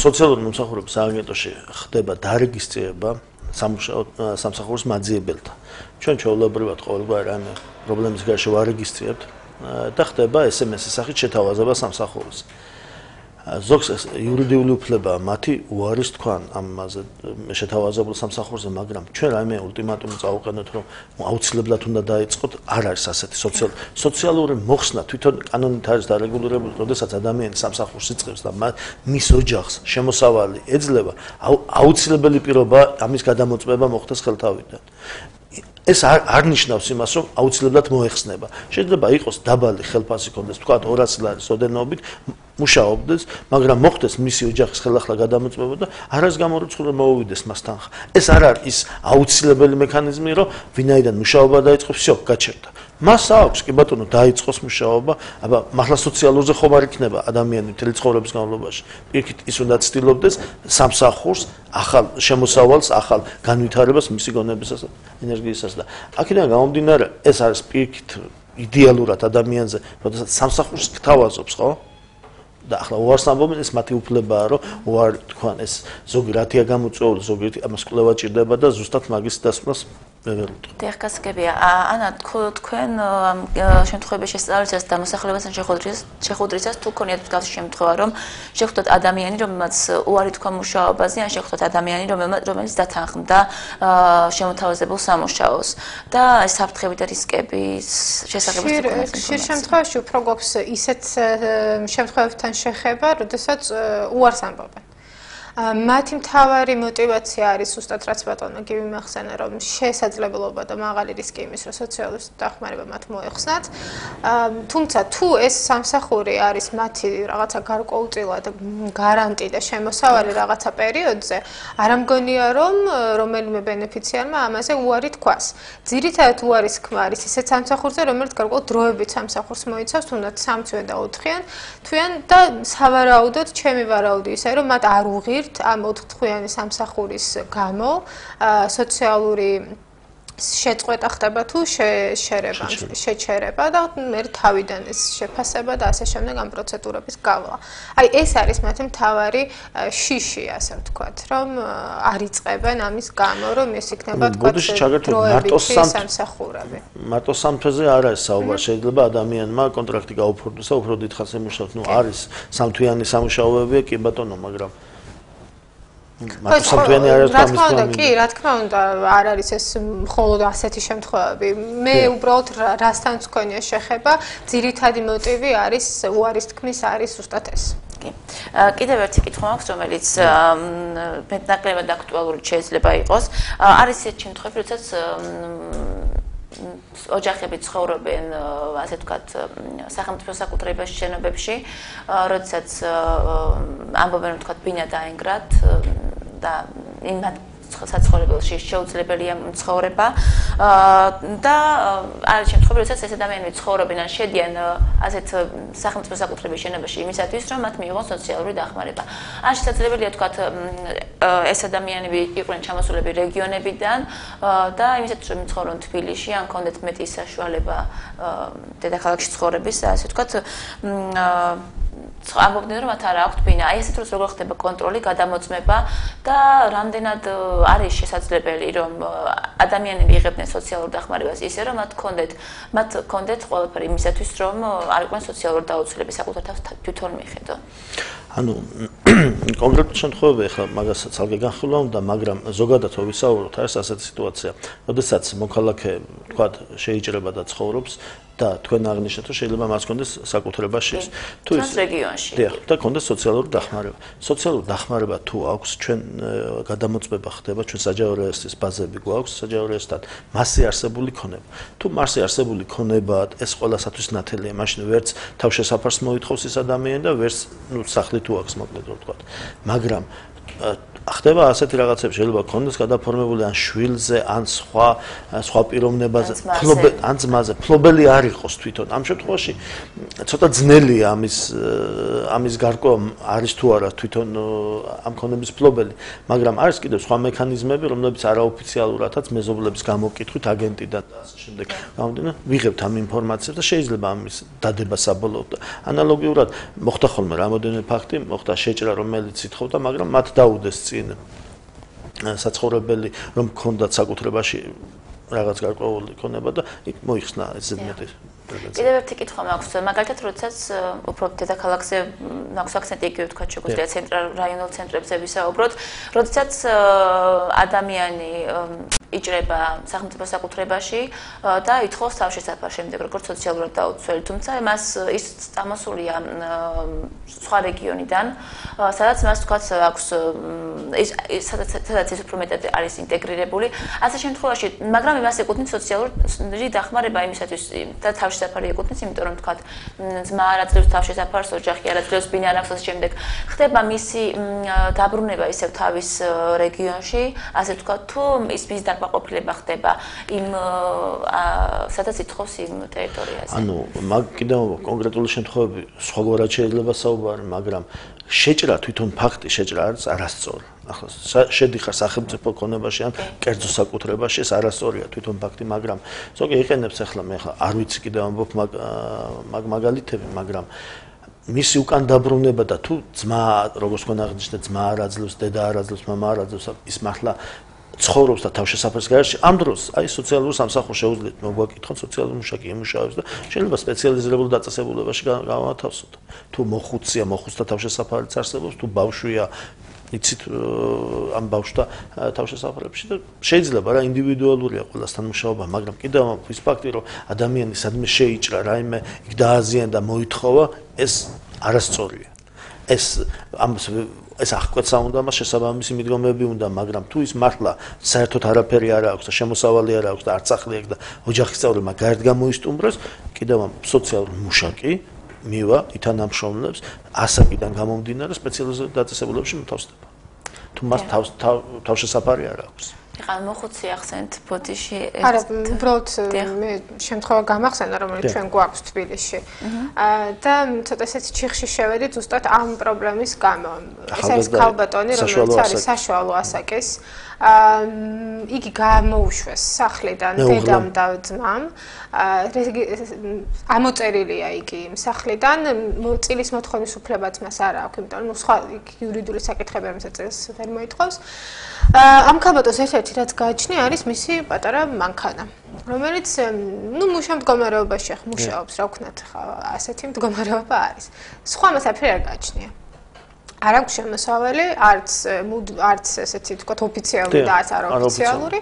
სოციალური მომსახურების სააგენტოში ხდება დარეგისტრირება სამსახურის მაძიებელთან ჩვენ ჩვეულებრივად ყოველგვარ რამე პრობლემის გარშე ვარეგისტრირებთ და ხდება SMS-ის სახით შეთავაზება სამსახურის ზოგს იურიდიული უფლება მათი უარის თქვან ამაზე შეთავაზებულ სამსახურზე მაგრამ ჩვენ რაიმე ულტიმატუმი წავუყენოთ რომ აუცილებლად უნდა დაიწყოთ არ არის ასეთი სოციალური მოხსნა თვითონ კანონით არის დარეგულირებული როდესაც ადამიანი სამსახურს იწყებს და მის ოჯახს შემოსავალი ეძლევა აუცილებელი პირობა ამის გადამოწმება მოხდეს ხელთავიდან ეს არ ნიშნავს იმას, რომ აუცილებლად მოეხსნება. შეიძლება იყოს დაბალი ხელფასი კონდეს, თქვა 200 ლარის ოდენობით მუშაობდეს, მაგრამ მოხდეს მისი ოჯახის ხელახლა გადამოწმება და არას გამორიცხული მოუვიდეს მას თანხა. ეს არ არის ის აუცილებელი მექანიზმი, რომ ვინაიდან მუშაობა დაიწყოს, всё, გაჩერდა. მას აქვს, კი ბატონო, დაიწყოს მუშაობა, აბა მართლა სოციალურზე ხომ არ იქნება ადამიანი მთელი ცხოვრების განმავლობაში. პირიქით ის უნდა ცდილობდეს სამსახურს, ახალ შემოსავალს, ახალ განვითარებას მისი გონებისას, ენერგიისას და აქედან გამომდინარე, ეს არის პირიქით იდეალურად ადამიანზე, როდესაც სამსახურს გთავაზობს, ხო? და ახლა უარს ამბობენ ეს მათი უფლებაა რომ უარ თქვან ეს ზოგი რათია გამოწვეული ზოგი ამას კვლევა ჭირდება და ზუსტად მაგის დასკვნას დიახ გასაგებია ანა თქვენ შემთხვევაში შესწავლისას და მოსახლეობასთან შეხვედრისას თუ ქონიათ მსგავსი შემთხვევა რომ შეხვდათ ადამიანი რომელმაც უარი თქვა მუშაობაზე ან შეხვდათ ადამიანი რომელიც დათანხმდა შემოთავაზებულ სამუშაოს და ეს საფრთხები და რისკების შესახებ ხშირ შემთხვევაში უფრო გვაქვს ისეთ შემთხვევებთან შეხება, როდესაც უარს ამბობენ. მათი მთავარი мотиваცია არის უბრალოდ რაც ბატონო გივი მახსენა რომ შესაძლებლობა და მაღალი რისკი იმის რომ სოციალური დახმარება მათ მოეხსნათ. თუმცა თუ ეს სამსახური არის მათი რაღაცა გარკვეულწილად გარანტი და შემოსავალი რაღაცა პერიოდზე, არ ამგონია რომ რომელიმე ბენეფიციარმა ამაზე უარი თქვას. ძირითადად უარის თქმა არის ისეთ სამსახურზე, რომელიც გარკვეულ დროებით სამსახურს მოიცავს, თუნდაც 3 თვიან და 4-იან თვიან და სავარაუდოდ ჩემი ვარაუდი ისაა, რომ მათ არ უღირთ ამ 4 თვიანი სამსახურის გამო სოციალური შეწყვეტა ხდება თუ შეჩერება და მე თავიდან ეს შეფასება და ასე შემდეგ ამ პროცედურების გავლა. აი ეს არის მათი მთავარი შიში, ასე ვთქვათ, რომ არ იწყებენ ამის გამო, რომ ეს იქნება თქვათ დროებითი სამსახურები. მარტო სამთვეზე არ არის საუბარი, შეიძლება ადამიანმა კონტრაქტი გაუფორდოს და უფრო დიდ ხანს ემუშაოს. ნუ არის სამთვიანი სამუშაოებია, კი ბატონო, მაგრამ სამთვიანი არის თამის პრობლემა. კი, რა თქმა უნდა, არ არის ეს მხოლოდ ასეთი შემთხვევები. მე უბრალოდ რასთან მქონია შეხება, ძირითადი მოტივი არის უარის თქმის არის ზუსტად ეს. კი. კიდევ ერთი კითხვა მაქვს, რომელიც მეტნაკლებად აქტუალური შეიძლება იყოს. არის ისეთი შემთხვევები, როდესაც ოჯახები ცხოვრობენ, ასე ვთქვათ, სახელმწიფო საკუთრებაში, შენობებში, როდესაც ამბობენ, ვთქვათ, ბინა დაენგრათ და იმათ საცხოვრებელში შეუძლებელია ცხოვრება და არის შემთხვევები, როდესაც ეს ადამიანები ცხოვრობენ ან შედიან ასეთ სახელმწიფო საკუთრების შენობებში იმისათვის, რომ მათ მიიღონ სოციალური დახმარება. ან შესაძლებელია ვთქვათ, ეს ადამიანები იყვნენ ჩამოსულები რეგიონებიდან და იმისათვის, რომ ცხოვრობენ თბილისში, ან კონდეთ მეტი საშუალება დედაქალაქში ცხოვრების, ასე ვთქვათ, ამბობდნენ, რომ მათ არ აქვთ ბინა. აი ესეთ დროს როგორ ხდება კონტროლი, გადამოწმება და რამდენად არის შესაძლებელი, რომ ადამიანები იღებდნენ სოციალურ დახმარებას ისე, რომ მათ კონდეთ ყველაფერი იმისათვის, რომ არ იყვნენ სოციალური დაუცველები საკუთარ თავს თვითონ მიხედონ. ანუ კონკრეტულ შემთხვევებში ახლა მაგასაც ალგე განხილვა უნდა, მაგრამ ზოგადად რო ვისაუბროთ, არის ასეთი სიტუაცია, როდესაც მოქალაქე, თქვათ, შეიჭრება და ცხოვრობს და თქვენ აღნიშნეთ, რომ შეიძლება მას კონდეს საკუთრებაში ის. თუ ის რეგიონში. და კონდეს სოციალური დახმარება. სოციალური დახმარება თუ აქვს, ჩვენ გადამოწმება ხდება, ჩვენ საჯარო რეესტრის ბაზები გვაქვს, საჯარო რეესტრთან მასზე არსებული ქონება. თუ მასზე არსებული ქონებაა, ეს ყველასათვის ნათელია, მაშინ ვერც თავშესაფარს მოითხოვს ეს ადამიანი და ვერც სახლი თუ აქვს, მოკლედ რომ ვთქვათ. მაგრამ ხდება ასეთი რაღაცები, შეიძლება ქონდეს გადაფორმებული ან შვილზე, ან სხვა პიროვნებაზე, ან ძმაზე, ფლობელი არ იყოს თვითონ. ამ შემთხვევაში ცოტა ძნელია ამის გარკვევა არის თუ არა თვითონ ამ ქონების ფლობელი, მაგრამ არის კიდევ სხვა მექანიზმები, რომლებიც არაოფიციალურადაც მეზობლების გამოკითხვით აგენტიდან და ასე შემდეგ გამომდინარე, ვიღებთ ამ ინფორმაციას და შეიძლება ამის დადება საბოლოოდ. ანალოგიურად მოხდა ხოლმე რამოდენიმე ფაქტი, მოხდა შეჭრა, რომელიც ითხოვდა, მაგრამ მათ დაუდეს საცხოვრებელი, რომ ჰქონდათ საკუთრებაში რაღაც გარკვეული ქონება და იქ მოიხსნა ესე მეტი. კიდევ ერთი კითხვა მაქვს, მაგალითად, როდესაც უფრო დედაქალაქზე მაქვს აქცენტი იგივე თქვა, შეგვიძლია რაიონულ ცენტრებზე ვისაუბროთ, როდესაც ადამიანი იჭრება სახელმწიფო საკუთრებაში და ითხოვს თავშესაფარს შემდეგ როგორც სოციალურად დაუცველი, თუმცა მას ის წამოსულია სხვა რეგიონიდან, სადაც მას თქვაც აქვს სადაც ის უფრო მეტად არის ინტეგრირებული. ასე შემთხვევაში, მაგრამ იმას ეკუთვნის სოციალური დახმარება იმისათვის და თავშესაფარი ეკუთვნის, იმიტომ რომ თქვათ, ძმა არ აძლევს თავშესაფარს, ოჯახი არ აძლევს, ბინა არ აქვს ასე შემდეგ. ხდება მისი დაბრუნება ისევ თავის რეგიონში, ასე ვთქვათ, თუ ის ყოფილება ხდება იმ სადაც ითხოვს იმ ტერიტორიაზე. ანუ მაგ კიდევ კონკრეტული შემთხვევები სხვაგვარად შეიძლება საუბარი, მაგრამ შეჭრა თვითონ ფაქტი შეჭრა არის არასწორი. ახლა შედიხარ სახელმწიფო ქონებაში ან კერძო საკუთრებაში, ეს არასწორია თვითონ ფაქტი, მაგრამ ზოგი იყენებს ახლა მე ახლა არ ვიცი კიდევ ამბობ მაგ მაგალითები, მაგრამ მისი უკან დაბრუნება და თუ ძმა, როგორც თქვენ აღნიშნეთ, ძმა არ აძლევს, დედა არ აძლევს, მამა არ აძლევს, ის მართლა ცხოვრობს და თავშესაფრის გარშემო, ამ დროს აი სოციალურ სამსახურს შეუძლიათ მოგვაკითხოთ, სოციალური მუშაკი იმუშავებს და შეიძლება სპეციალიზირებულ დაწესებულებაში გავათავსოთ. თუ მოხუცია, მოხუცთა თავშესაფარიც არსებობს, თუ ბავშვია, იცით ამ ბავშვთა თავშესაფრებში და შეიძლება რა ინდივიდუალურია ყველასთან მუშაობა, მაგრამ კიდევ ის ფაქტი, რომ ადამიანი სადმე შეიჭრა, რაიმე იქ დააზიანა და მოითხოვა, ეს არასწორია. ეს აღკვეცა უნდა, მას შესაბამისი მიდგომები უნდა, მაგრამ თუ ის მართლა საერთოდ არაფერი არ აქვს და შემოსავალი არ აქვს და არც სახლი აქვს და ოჯახის წევრებმა გარეთ გამოისტუმროს, კიდევ ამ სოციალური მუშაკი მივა ითანამშრომლებს ასაკიდან გამომდინარე სპეციალიზებულ დაწესებულებებში მოთავსდება. თუ მას თავშესაფარი არ აქვს. ეხლა მოხუცი ახსენეთ ბოდიში არა, უბრალოდ მე შემთხვევა გამახსენდა, რომელიც ჩვენ გვაქვს თბილისში. და ცოტა ესეთი ჩიხში შევედი ზუსტად ამ პრობლემის გამო. ეს არის ქალბატონი, რომელიც არის საშუალო ასაკის. იგი გამოუშვეს სახლიდან დედამ და ძმამ. ამოწერილია იგი სახლიდან, წილის მოთხოვნის უფლებაც მას არ აქვს, იმიტომ რომ სხვა იურიდიული საკითხები ამის წელს ვერ მოითხოვს. ამ ქალბატონს ერთ-ერთი რაც გააჩნია არის მისი პატარა მანქანა, რომელიც მუშა მდგომარეობაში მუშაობს, რა ვქნათ, ასეთი მდგომარეობა არის. სხვა მას არაფერი არ გააჩნია. არ აქვს შემოსავალი, არც ესეთი თქვათ ოფიციალური და არც არაოფიციალური.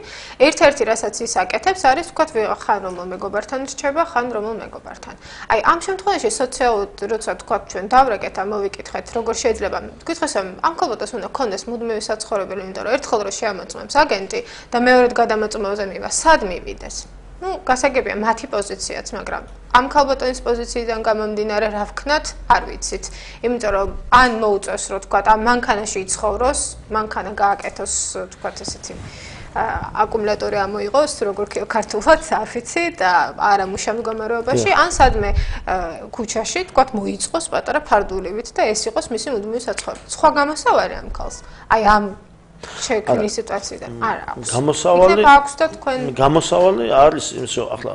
ერთ-ერთი რასაც ის აკეთებს არის თქვათ ხან რომელ მეგობართან რჩება, ხან რომელ მეგობართან. აი ამ შემთხვევაში სოციალურად როცა თქვათ ჩვენ დავრეკეთ და მოვიკითხეთ, როგორ შეიძლება გითხეს რომ ამ ქალბატონს უნდა ქონდეს მუდმივი საცხოვრებელი, იმიტომ რომ ერთხელ რო შეამოწმებს აგენტი და მეორედ გადამოწმებაზე მივა, სად მივიდეს? გასაგებია მათი პოზიციაც, მაგრამ ამ ქალბატონის პოზიციიდან გამომდინარე რა ვქნათ, არ ვიცით. იმიტომ რომ ან მოუწევს რომ თქვათ ამ მანქანაში იცხოვროს, მანქანა გააკეთოს, თქვათ ესეთი აკუმულატორი ამოიღოს, როგორ ქართულად არ ვიცი და არა მუშა მდგომარეობაში, ან სადმე ქუჩაში თქვათ მოიწყოს პატარა ფარდულივით და ეს იყოს მისი მუდმივი საცხოვრებელი. სხვა გამოსავალი ამ ქალს. აი ამ შექმნილი სიტუაციიდან არ აქვს. გამოსავალი არის იმის რომ ახლა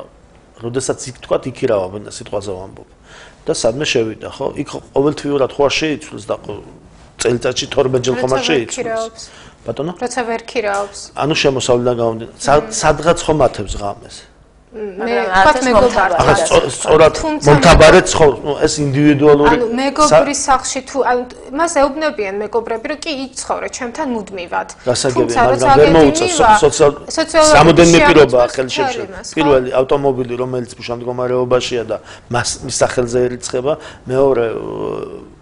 როდესაც იქ თქვა იქირავა და სიტყვაზე ვამბობ და სადმე შევიდა ხო იქ ყოველთვიურად ხო არ შეიცვლის და წელიწადში 12 ჯერ ხომ არ შეიცვლის ბატონო როცა ვერ ქირაობს ანუ შემოსავლიდან გამომდინარე სადღაც ხომ ათებს ღამეს მე ვთქვათ მეგობართან სწორად მომთაბარეთ ხო ეს ინდივიდუალური ანუ მეგობრის სახლში თუ ანუ მას ეუბნებიან მეგობრები რომ კი იცხოვრე ჩემთან მუდმივად თუმცა როცა ვერ მოუწევს სოციალურ სამოდელო პირობა ხელი შეშლება პირველი ავტომობილი რომელიც მშამდგომარეობაშია და მის სახელზე ერიცხება მეორე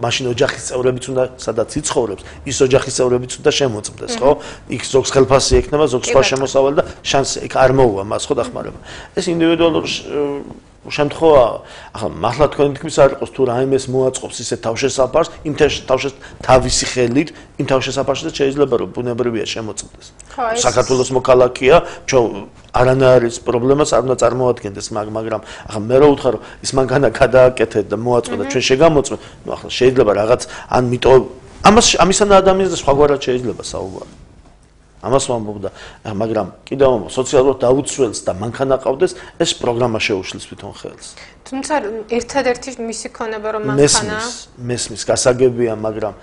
მაშინ ოჯახის წევრებიც უნდა სადაც იცხოვრებს ის ოჯახის წევრებიც უნდა შემოწმდეს ხო იქ ზოგს ხელფასი ექნება ზოგს სხვა შემოსავალი და შანსი იქ არ მოუვა მას ხო დახმარება ეს ინდივიდუალური შემთხვევაა ახლა მართლა თქვენი თქმის არ იყოს თუ რაიმეს მოაწყობს ისე თავშესაფარს იმ თავისი ხელით იმ თავშესაფარშიც შეიძლება რომ ბუნებრივია შემოწმდეს საქართველოს მოქალაქეა არანაირის პრობლემას არ უნდა წარმოადგენდეს მაგრამ ახლა მე რა ვუთხარ რომ ის მანქანა გადააკეთეთ და მოაწყო და ჩვენ შეგამოწმეთ ნუ ახლა შეიძლება რაღაც ან მიტოვ ამისანა ადამიანს და სხვაგვარად შეიძლება საუბარი ამას ვამბობ და მაგრამ კიდევ სოციალურად დაუცველს და მანქანა ყავდეს ეს პროგრამა შეუშლის თვითონ ხელს თუმცა ერთადერთი მისი ქონება რომ მანქანა მესმის გასაგებია მაგრამ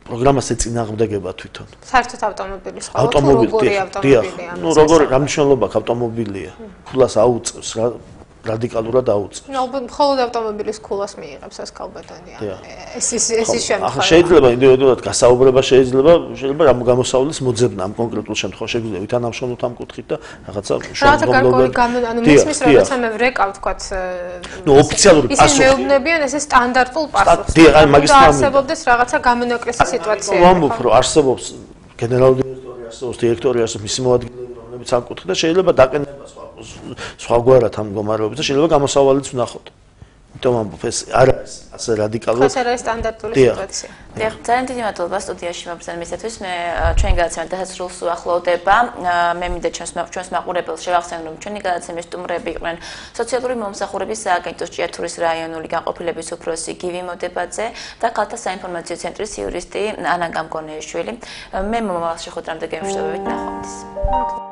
პროგრამას ეწინააღმდეგება თვითონ საერთოდ ავტომობილის ავტომობილია ნუ როგორ რამნიშნულობა აქვს ავტომობილია ქულას აუწევს რა რადიკალურად აუწევს. ნუ მხოლოდ ავტომობილის ქულას მიიღებს ეს ქალბატონია. ეს ის შემთხვევა. ახლა შეიძლება ინდივიდუალურად გასაუბრება შეიძლება რამ გამოსავლის მოძებნა ამ კონკრეტულ შემთხვევაში შეგვიძლია ვითანამშრომლოთ ამ კუთხით და რაღაცა შეგძლებოდეთ. ანუ მისმის როცა მე ვრეკავ თქვათ ნუ ოფიციალური პასუხი. ისინი მეუბნებიან ესე სტანდარტულ პასუხს. აი მაგის არსებობდეს რაღაცა გამონაკლისი სიტუაცია. ვამბობ რომ არსებობს გენერალური დირექტორი არსებობს დირექტორი არსებობს მისი მოადგილეები რომლებიც ამ კუთხით და შეიძლება დაყენება სხვაგვარად ამ მდგომარეობებს და შეიძლება გამოსავალიც ვნახოთ. იმიტომ ამბობ ეს არ არის ასე რადიკალური. ეს არის სტანდარტული სიტუაცია. დიახ, ძალიან დიდი მადლობა სტუდიაში მოგზაურობთ მისათვის. მე ჩვენი გადაცემა დასასრულს უახლოვდება. მე მინდა ჩვენს მაყურებელს შევახსენო რომ ჩვენი გადაცემის სტუმრები იყვნენ სოციალური მომსახურების სააგენტოს ჭიათურის რაიონული განყოფილების უფროსი გივი მოდებაძე და ქალთა საინფორმაციო ცენტრის იურისტი ანა გამგონეიშვილი. მე მომავალ შეხვედრამდე გემშვიდობებით ნახვამდის.